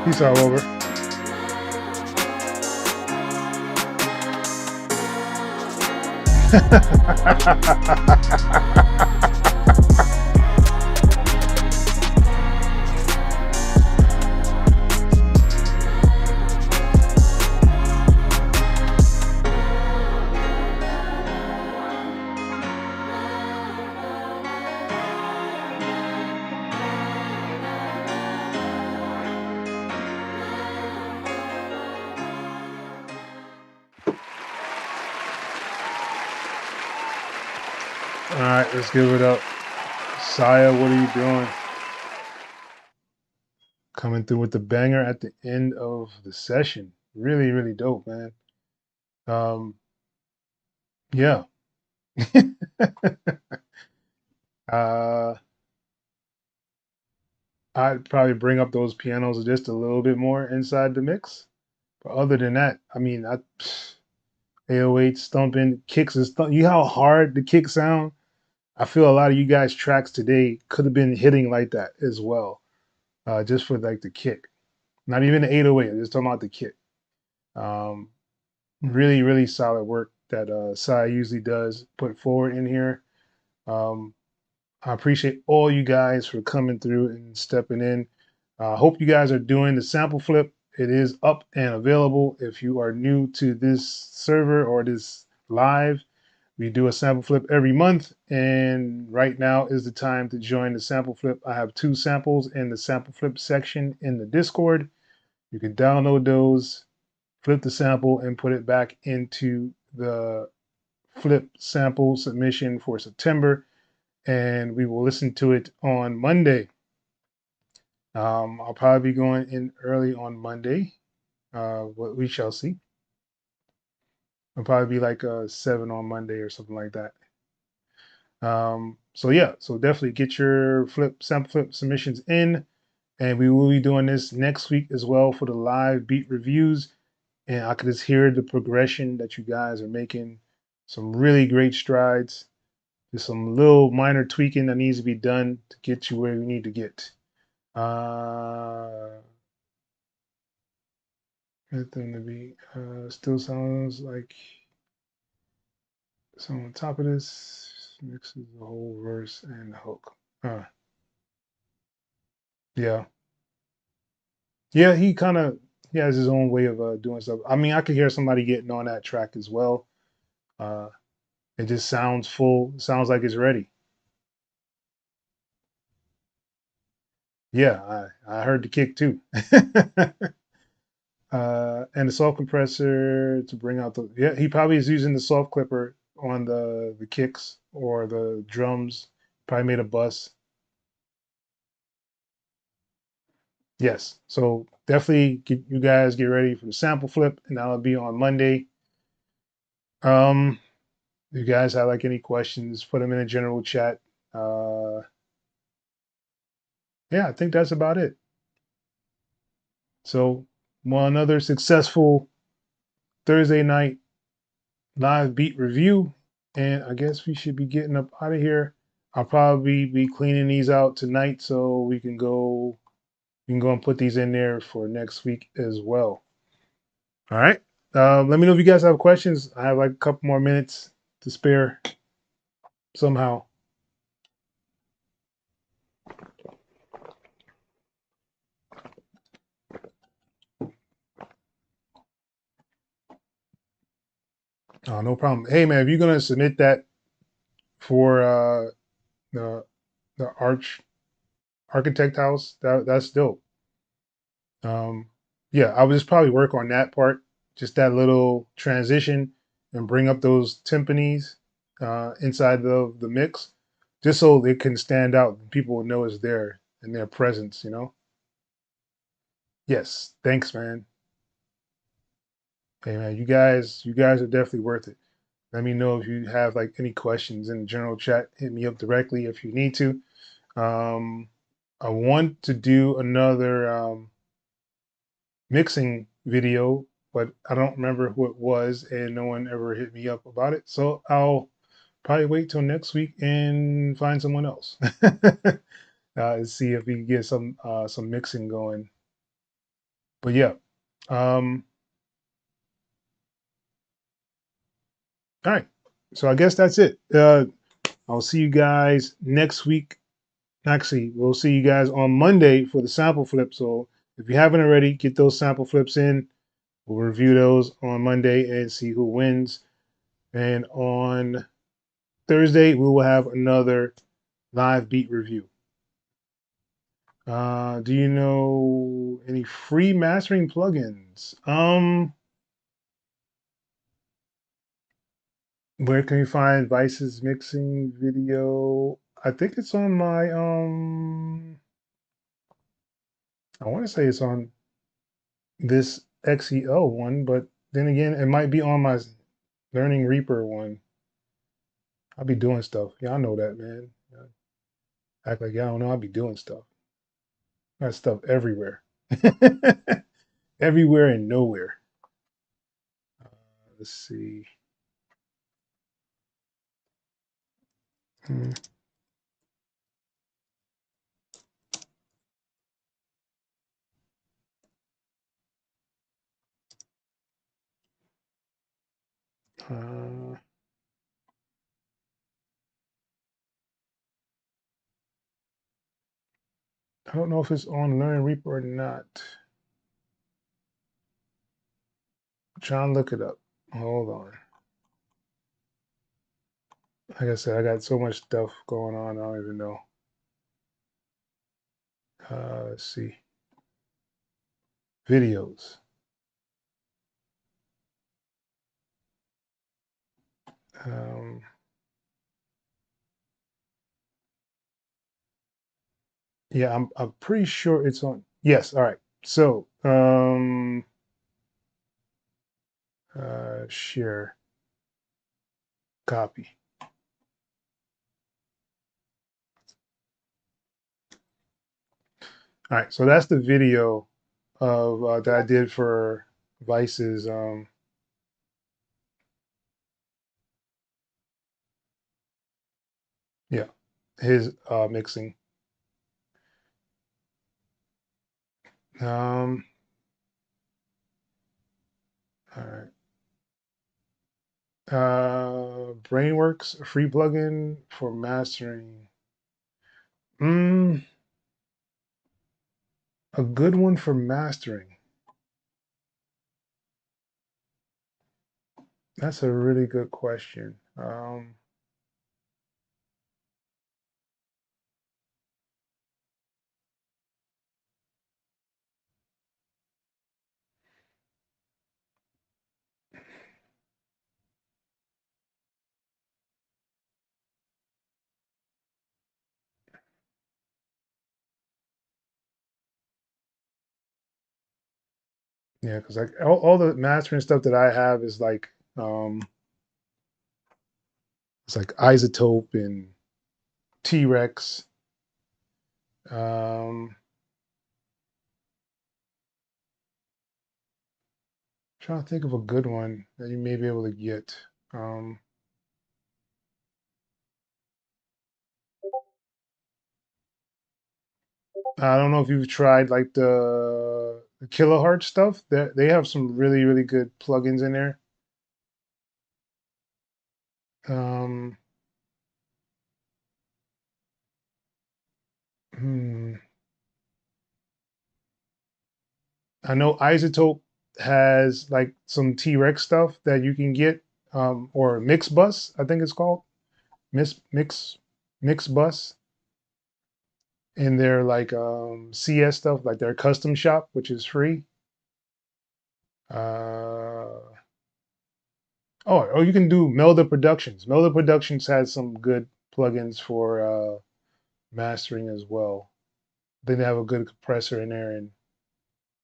Peace out, Robert. All right, let's give it up. Saya, what are you doing? Coming through with the banger at the end of the session. Really, really dope, man. Um, yeah. uh, I'd probably bring up those pianos just a little bit more inside the mix. But other than that, I mean, 808 stumping kicks is you know how hard the kicks sound. I feel a lot of you guys' tracks today could have been hitting like that as well, just for like the kick. Not even the 808. I'm just talking about the kick. Um, really, really solid work that Sai usually does put forward in here. Um, I appreciate all you guys for coming through and stepping in. I hope you guys are doing the sample flip. It is up and available. If you are new to this server or this live, we do a sample flip every month, and right now is the time to join the sample flip. I have 2 samples in the sample flip section in the Discord. You can download those, flip the sample, and put it back into the flip sample submission for September, and we will listen to it on Monday. I'll probably be going in early on Monday. What we shall see. It'll probably be like 7 on Monday or something like that. So yeah, so definitely get your sample flip submissions in, and we will be doing this next week as well for the live beat reviews. And I could just hear the progression that you guys are making. Some really great strides. Just some little minor tweaking that needs to be done to get you where we need to get. Anything to be still sounds like so on top of this mixes the whole verse and the hook. Yeah. Yeah, he has his own way of doing stuff. I mean, I could hear somebody getting on that track as well. Uh, it just sounds full, sounds like it's ready. Yeah, I heard the kick too. And the soft compressor to bring out the, yeah, he probably is using the soft clipper on the kicks or the drums. Probably made a bus. Yes. So definitely you guys get ready for the sample flip, and that'll be on Monday. Um, if you guys have like any questions, put them in the general chat. Uh, yeah, I think that's about it. So, well, another successful Thursday night live beat review, and I guess we should be getting up out of here. I'll probably be cleaning these out tonight so we can go and put these in there for next week as well. All right. Let me know if you guys have questions. I have like a couple more minutes to spare somehow. No problem. Hey man, if you're gonna submit that for the the architect house, that's dope. Um, yeah, I would just probably work on that part, just that little transition, and bring up those timpanis inside the mix, just so it can stand out. And people will know it's there and their presence. Yes, thanks, man. Hey, man, you guys are definitely worth it. Let me know if you have like any questions in the general chat. Hit me up directly if you need to. Um, I want to do another mixing video, but I don't remember who it was, and no one ever hit me up about it. So I'll probably wait till next week and find someone else and see if we can get some mixing going. But yeah, um, all right. So I guess that's it. I'll see you guys next week. Actually, we'll see you guys on Monday for the sample flip. So if you haven't already, get those sample flips in. We'll review those on Monday and see who wins. And on Thursday, we will have another live beat review. Do you know any free mastering plugins? Where can you find Vice's mixing video? I think it's on my I want to say it's on this X.E.L one, but then again, it might be on my Learning Reaper one. I'll be doing stuff. Y'all know that, man. Act like y'all don't know. I'll be doing stuff. Got stuff everywhere. Everywhere and nowhere. Let's see. Hmm. Uh, I don't know if it's on Learn Reaper or not. I'm trying to look it up. Hold on. Like I said, I got so much stuff going on. I don't even know. Let's see. Videos. Um, yeah, I'm pretty sure it's on. Yes. All right. So, share, copy. All right. So that's the video of that I did for Vice's. Yeah, his mixing. Um, all right. Brainworks, a free plugin for mastering. Mm, a good one for mastering. That's a really good question. Yeah, because like all the mastering stuff that I have is like it's like Isotope and T-Rex. Um, Trying to think of a good one that you may be able to get. Um, I don't know if you've tried like the kilohertz stuff. They have some really good plugins in there. Um, hmm, I know Isotope has like some T-Rex stuff that you can get, or Mix Bus, I think it's called Mix Bus, in their like CS stuff, like their custom shop, which is free. Uh, oh, you can do Melda Productions. Melda Productions has some good plugins for mastering as well. Then they have a good compressor in there and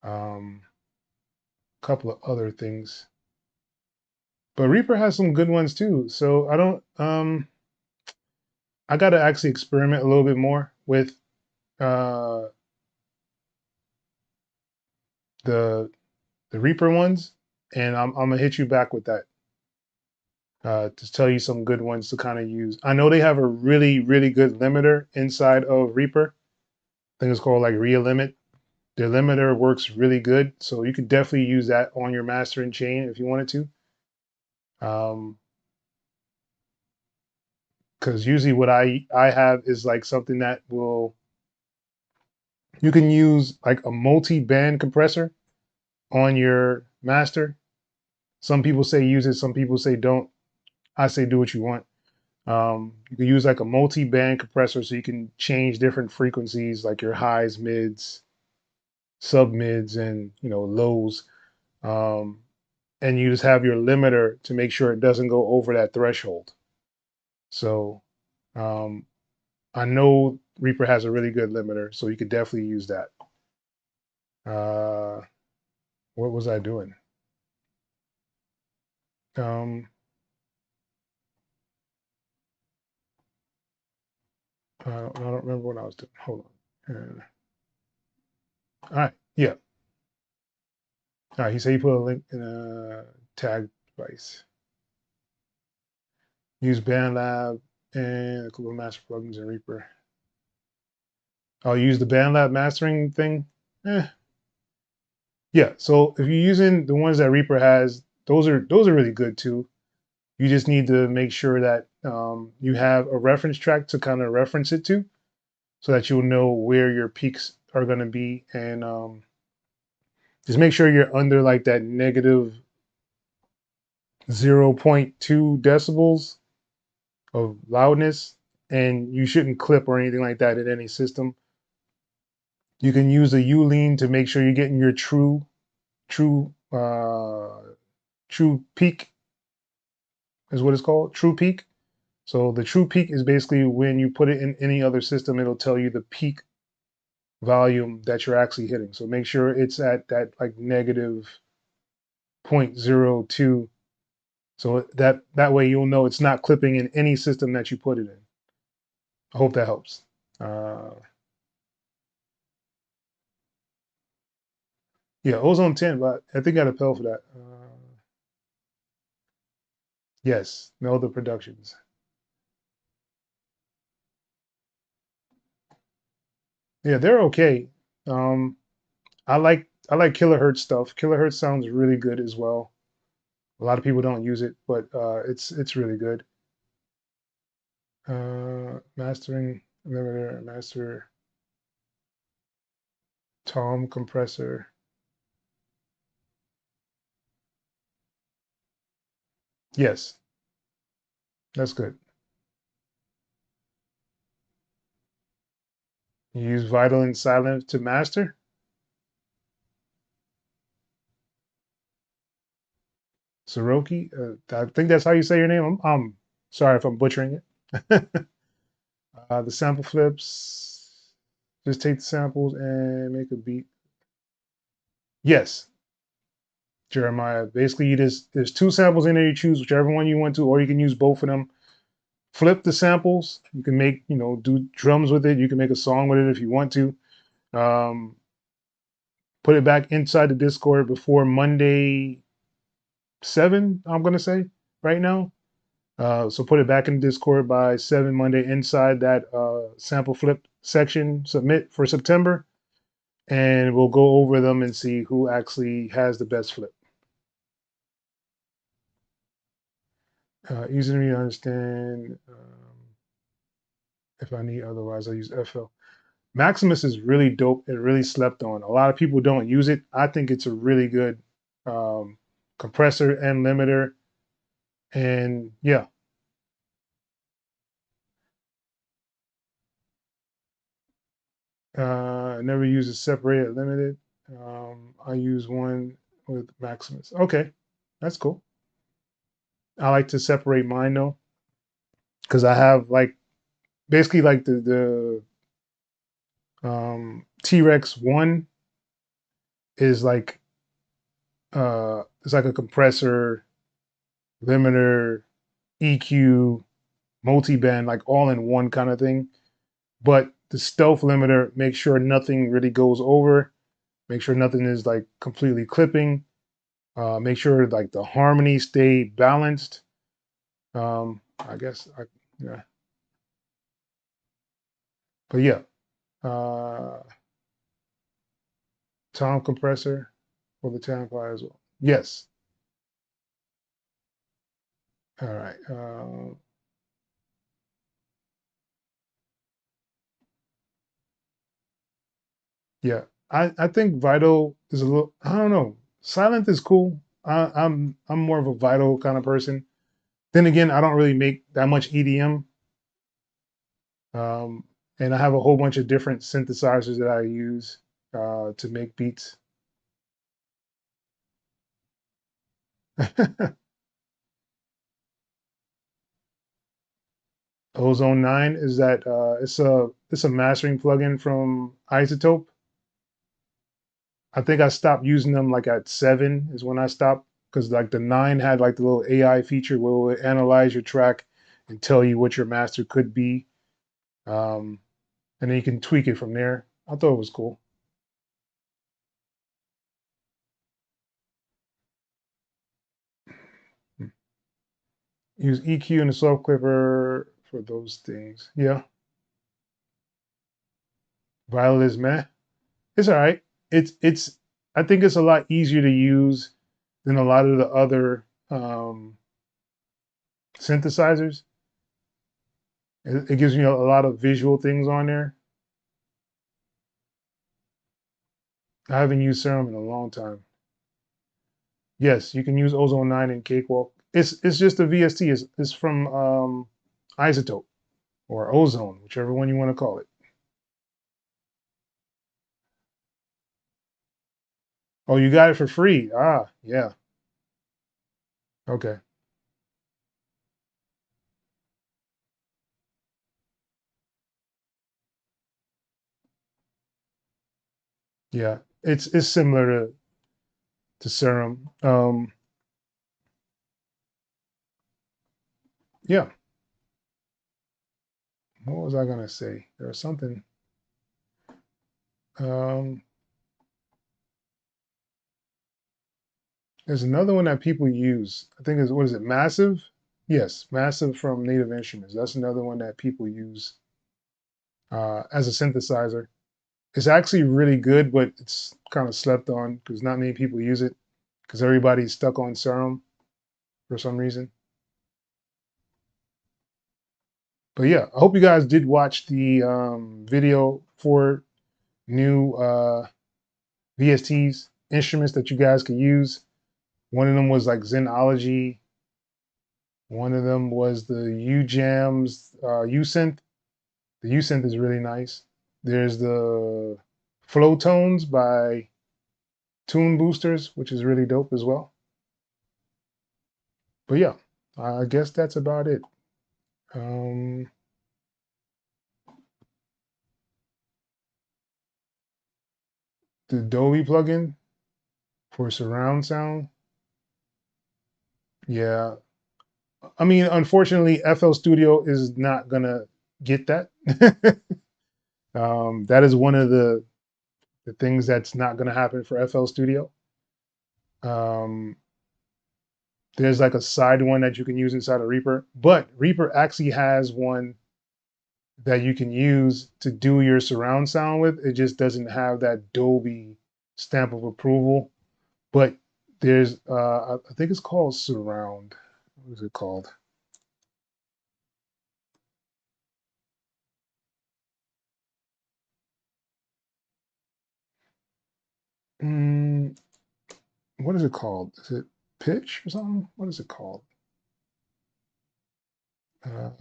a couple of other things. But Reaper has some good ones too. So I don't I gotta actually experiment a little bit more with uh the Reaper ones, and I'm gonna hit you back with that to tell you some good ones to kind of use. I know they have a really good limiter inside of Reaper. I think it's called like Relimit. Their limiter works really good, so you could definitely use that on your mastering chain if you wanted to. Because usually what I have is like something that will you can use like a multi-band compressor on your master. Some people say use it, some people say don't. I say do what you want. You can use like a multi-band compressor so you can change different frequencies like your highs, mids, sub mids, and lows. Um, and you just have your limiter to make sure it doesn't go over that threshold. So um, I know Reaper has a really good limiter, so you could definitely use that. Uh, what was I doing? Um, I don't remember what I was doing. Hold on. All right. Yeah. All right. He said he put a link in a tag device. Use BandLab and a couple of master plugins in Reaper. I'll use the BandLab mastering thing. Eh. Yeah. So if you're using the ones that Reaper has, those are really good too. You just need to make sure that you have a reference track to kind of reference it to, so that you'll know where your peaks are going to be, and just make sure you're under like that negative zero point 0.2 decibels of loudness, and you shouldn't clip or anything like that in any system. You can use a U-lean to make sure you're getting your true true peak is what it's called, true peak. So the true peak is basically when you put it in any other system, it'll tell you the peak volume that you're actually hitting. So make sure it's at that like negative zero point zero 0.02. So that way you'll know it's not clipping in any system that you put it in. I hope that helps. Uh, yeah, Ozone 10, but I think I got a pill for that. Yes, no other productions. Yeah, they're okay. Um, I like kilohertz stuff. Kilohertz sounds really good as well. A lot of people don't use it, but it's really good. Mastering limiter, master tom compressor. Yes, that's good. You use Vital and Silent to master. Soroki. I think that's how you say your name. I'm sorry if I'm butchering it. The sample flips. Just take the samples and make a beat. Yes, Jeremiah. Basically, there's two samples in there. You choose whichever one you want to, or you can use both of them. Flip the samples. You can make, do drums with it. You can make a song with it if you want to. Um, put it back inside the Discord before Monday 7, I'm gonna say right now. So put it back in Discord by 7 Monday inside that sample flip section. Submit for September, and we'll go over them and see who actually has the best flip. Easy to me to understand. If I need otherwise, I use F.E.L. Maximus is really dope and really slept on. A lot of people don't use it. I think it's a really good um, compressor and limiter. And yeah, I never use a separated limited. I use one with Maximus. Okay, that's cool. I like to separate mine though, because I have like basically like the T-Rex 1 is like it's like a compressor, limiter, EQ, multi-band, like all in one kind of thing. But the stealth limiter makes sure nothing really goes over, make sure nothing is like completely clipping, make sure like the harmony stay balanced. I guess yeah, but yeah, uh, tom compressor for the Tampa as well. Yes. All right. Yeah, I think Vital is a little. I don't know. Silent is cool. I'm more of a Vital kind of person. Then again, I don't really make that much EDM, and I have a whole bunch of different synthesizers that I use to make beats. Ozone 9 is that it's a mastering plugin from Isotope. I think I stopped using them like at 7 is when I stopped, because like the 9 had like the little AI feature where it would analyze your track and tell you what your master could be. Um, and then you can tweak it from there. I thought it was cool. Use EQ and the soft clipper for those things. Yeah, Violet is meh. It's all right. It's I think it's a lot easier to use than a lot of the other synthesizers. It gives me a lot of visual things on there. I haven't used Serum in a long time. Yes, you can use Ozone 9 and Cakewalk. It's just a VST. It's from Isotope or Ozone, whichever one you want to call it. Oh, you got it for free. Ah, yeah. Okay. Yeah. It's similar to Serum. Yeah. What was I gonna say? There was something. Um, there's another one that people use. I think is what is it? Massive? Yes, Massive from Native Instruments. That's another one that people use as a synthesizer. It's actually really good, but it's kind of slept on because not many people use it because everybody's stuck on Serum for some reason. But yeah, I hope you guys did watch the video for new VSTs, instruments that you guys could use. One of them was like Zenology. One of them was the UJAM's USynth. The USynth is really nice. There's the Flow Tones by Tune Boosters, which is really dope as well. But yeah, I guess that's about it. Um, the Dolby plugin for surround sound. Yeah. I mean, unfortunately, FL Studio is not gonna get that. That is one of the things that's not gonna happen for FL Studio. Um, there's like a side one that you can use inside of Reaper, but Reaper actually has one that you can use to do your surround sound with. It just doesn't have that Dolby stamp of approval. But there's I think it's called surround. What is it called? Mm, what is it called? Is it pitch or something? What is it called? Uh,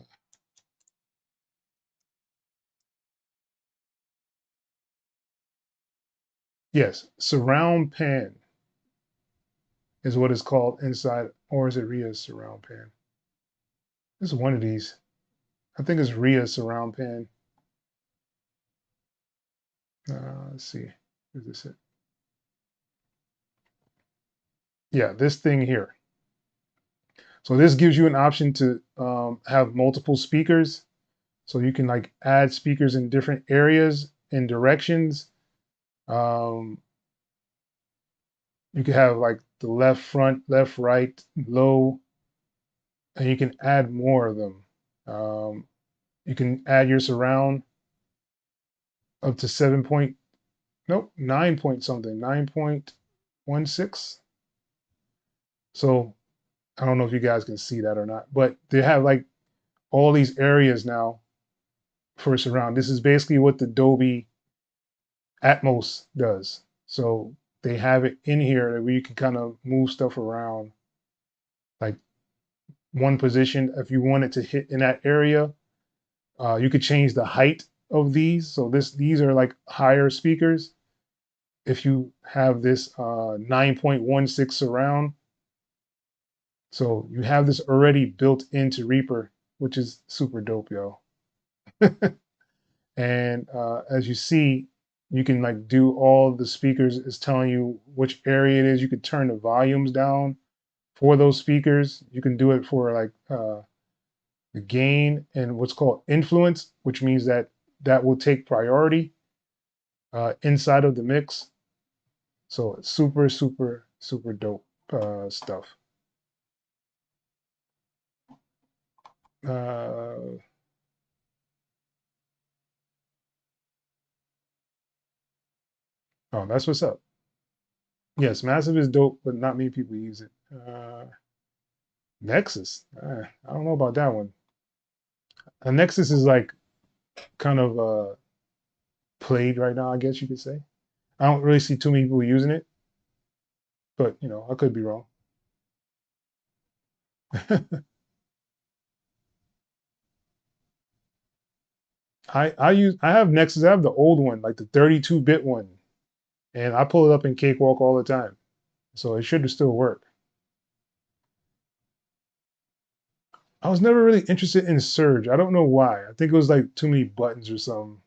yes, surround pan is what it's called inside, or is it Ria's surround pan? It's one of these. I think it's Ria's surround pan. Let's see. Is this it? Yeah, this thing here. So this gives you an option to have multiple speakers. So you can like add speakers in different areas and directions. Um, you can have like the left front, left right, low, and you can add more of them. Um, you can add your surround up to 7 point, nope, 9 point something, 9.16. So I don't know if you guys can see that or not, but they have like all these areas now for surround. This is basically what the Dolby Atmos does. So they have it in here where you can kind of move stuff around, like one position. If you want it to hit in that area, you could change the height of these. So these are like higher speakers. If you have this 9.16 surround, so you have this already built into Reaper, which is super dope, yo. And as you see, you can like do all the speakers. It's telling you which area it is. You could turn the volumes down for those speakers. You can do it for like the gain and what's called influence, which means that that will take priority inside of the mix. So it's super, super, super dope stuff. Uh, oh, that's what's up. Yes, Massive is dope, but not many people use it. Nexus, I don't know about that one. A Nexus is like kind of played right now, I guess you could say. I don't really see too many people using it, but you know, I could be wrong. I have Nexus. I have the old one, like the 32-bit one, and I pull it up in Cakewalk all the time, so it should still work. I was never really interested in Surge. I don't know why. I think it was like too many buttons or something.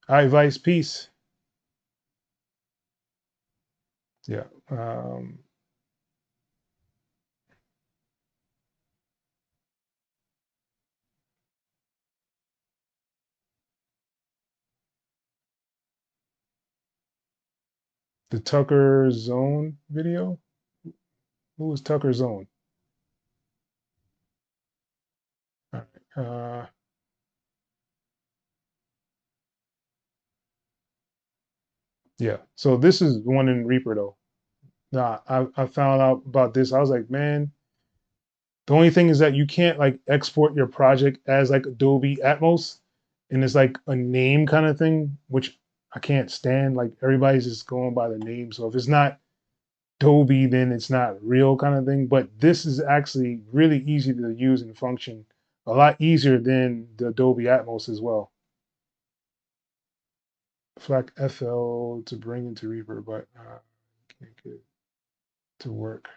All right, Vice, peace. Yeah. The Tucker Zone video. Who was Tucker Zone? All right. Yeah. So this is one in Reaper though. Nah, I found out about this. I was like, man, the only thing is that you can't like export your project as like Adobe Atmos, and it's like a name kind of thing, which I can't stand. Like everybody's just going by the name. So if it's not Adobe, then it's not real kind of thing. But this is actually really easy to use and function, a lot easier than the Adobe Atmos as well. FLAC FL to bring into Reaper, but can't get it to work.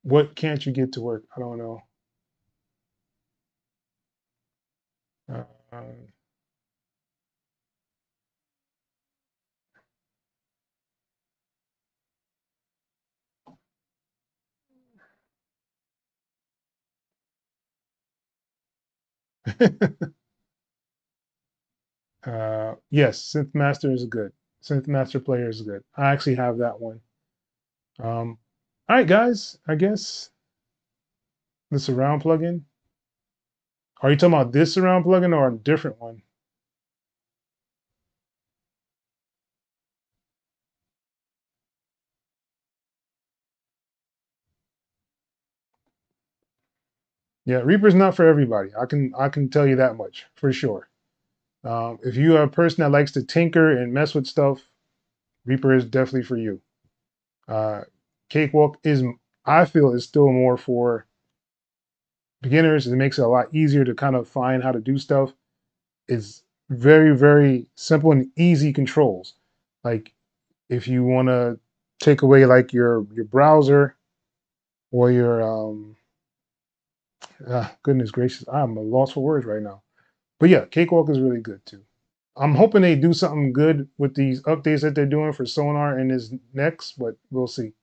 What can't you get to work? I don't know. Uh, Yes, Synth Master is good. Synth Master Player is good. I actually have that one. All right, guys. I guess the surround plugin. Are you talking about this surround plugin or a different one? Yeah, Reaper's not for everybody. I can tell you that much for sure. If you are a person that likes to tinker and mess with stuff, Reaper is definitely for you. Uh, Cakewalk is, I feel, is still more for beginners. It makes it a lot easier to kind of find how to do stuff. It's very, very simple and easy controls. Like if you want to take away like your browser or your goodness gracious, I'm a loss for words right now. But yeah, Cakewalk is really good too. I'm hoping they do something good with these updates that they're doing for Sonar and this next, but we'll see.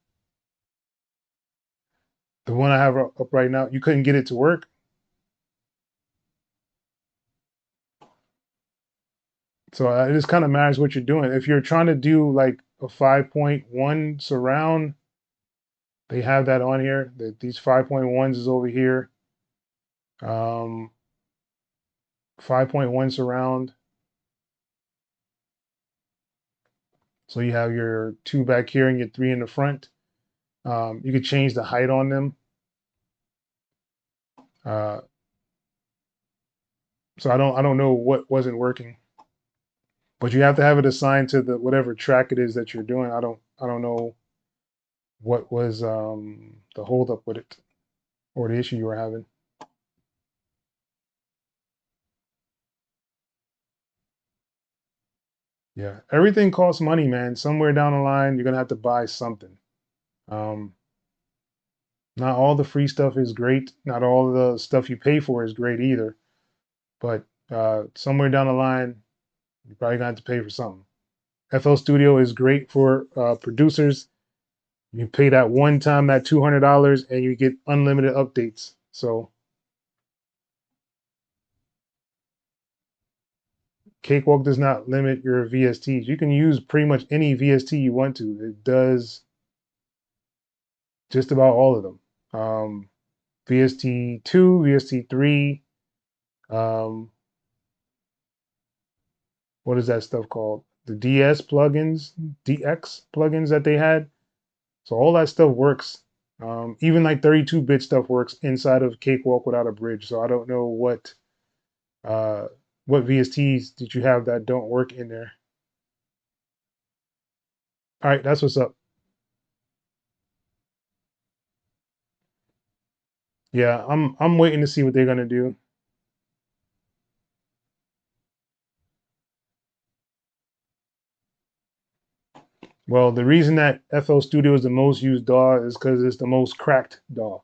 The one I have up right now, you couldn't get it to work. So it just kind of matters what you're doing. If you're trying to do like a 5.1 surround, they have that on here. That these 5.1s is over here. 5.1 surround. So you have your two back here and your three in the front. You could change the height on them. Uh, so I don't know what wasn't working, but you have to have it assigned to the whatever track it is that you're doing. I don't know what was the holdup with it or the issue you were having. Yeah, everything costs money, man. Somewhere down the line, you're gonna have to buy something. Um, Not all the free stuff is great. Not all the stuff you pay for is great either. But somewhere down the line, you're probably gonna have to pay for something. FL Studio is great for producers. You pay that one time, that $200, and you get unlimited updates. So Cakewalk does not limit your VSTs. You can use pretty much any VST you want to. It does just about all of them. VST2, VST3, um, what is that stuff called? The DS plugins, DX plugins that they had. So all that stuff works. Even like 32-bit stuff works inside of Cakewalk without a bridge. So I don't know uh, what VSTs did you have that don't work in there. All right, that's what's up. Yeah, I'm waiting to see what they're gonna do. Well, the reason that FL Studio is the most used DAW is because it's the most cracked DAW.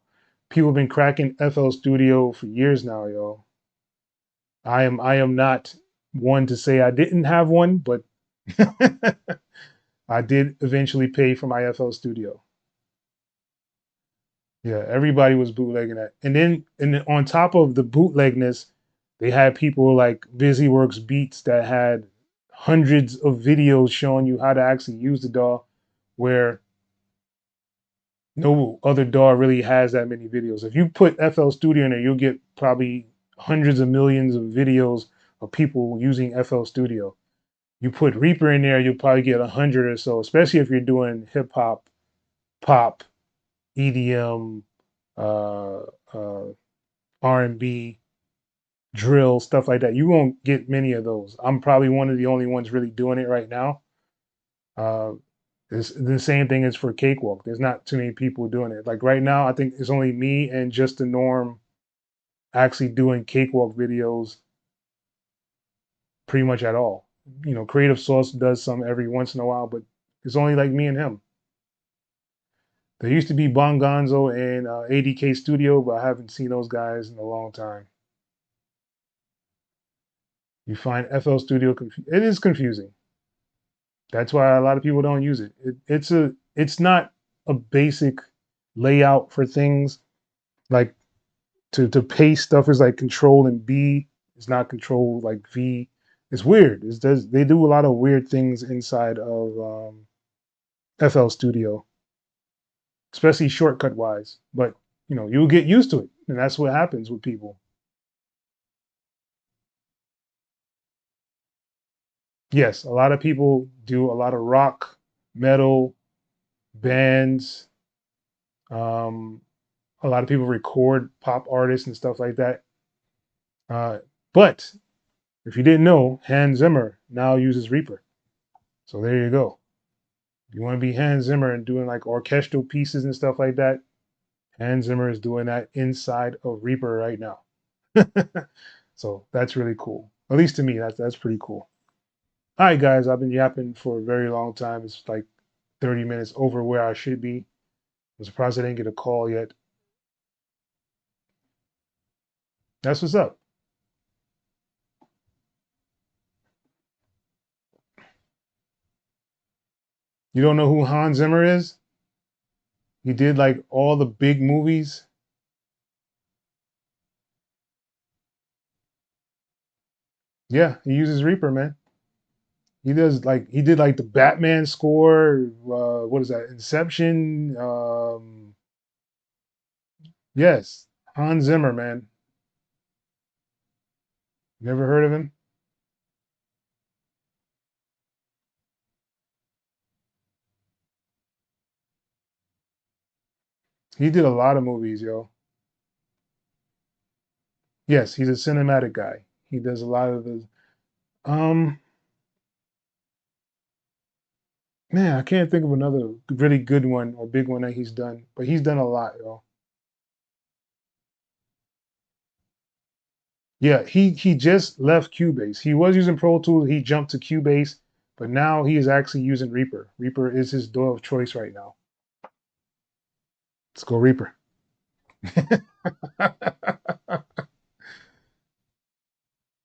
People have been cracking FL Studio for years now, yo. I am not one to say I didn't have one, but I did eventually pay for my FL Studio. Yeah, everybody was bootlegging that. And then on top of the bootlegness, they had people like BusyWorks Beats that had hundreds of videos showing you how to actually use the DAW, where no other DAW really has that many videos. If you put FL Studio in there, you'll get probably hundreds of millions of videos of people using FL Studio. You put Reaper in there, you'll probably get 100 or so, especially if you're doing hip hop, pop, EDM, uh, uh, R&B, drill, stuff like that. You won't get many of those. I'm probably one of the only ones really doing it right now. Uh, it's the same thing as for Cakewalk. There's not too many people doing it. Like right now, I think it's only me and just the norm actually doing Cakewalk videos pretty much at all. You know, Creative Source does some every once in a while, but it's only like me and him. There used to be Bongonzo and ADK Studio, but I haven't seen those guys in a long time. You find FL Studio, it is confusing. That's why a lot of people don't use it. It's not a basic layout for things. Like to paste stuff is like Control and B. It's not controlled like V. It's weird. They do a lot of weird things inside of FL Studio, especially shortcut wise. But you'll get used to it, and that's what happens with people. Yes, a lot of people do a lot of rock, metal, bands. Um, a lot of people record pop artists and stuff like that. But if you didn't know, Hans Zimmer now uses Reaper. So there you go. If you want to be Hans Zimmer and doing like orchestral pieces and stuff like that, Hans Zimmer is doing that inside of Reaper right now. So that's really cool. At least to me, that's pretty cool. All right, guys, I've been yapping for a very long time. It's like 30 minutes over where I should be. I'm surprised I didn't get a call yet. That's what's up. You don't know who Hans Zimmer is? He did like all the big movies. Yeah, he uses Reaper, man. He did like the Batman score. What is that? Inception. Yes, Hans Zimmer, man. Never heard of him? He did a lot of movies, yo. Yes, he's a cinematic guy. He does a lot of the. Um, Man, I can't think of another really good one or big one that he's done, but he's done a lot, yo. Yeah, he just left Cubase. He was using Pro Tools. He jumped to Cubase, but now he is actually using Reaper. Reaper is his door of choice right now. Let's go Reaper.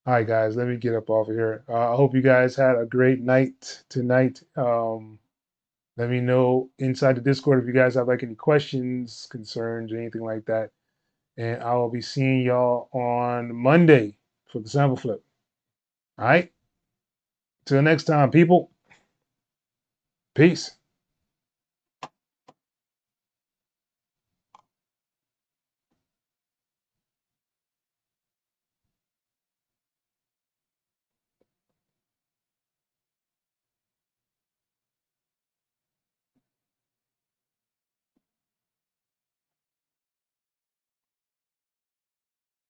All right, guys, let me get up off of here. I hope you guys had a great night tonight. Let me know inside the Discord if you guys have like any questions, concerns, or anything like that. And I will be seeing y'all on Monday for the sample flip. All right. Till next time, people. Peace.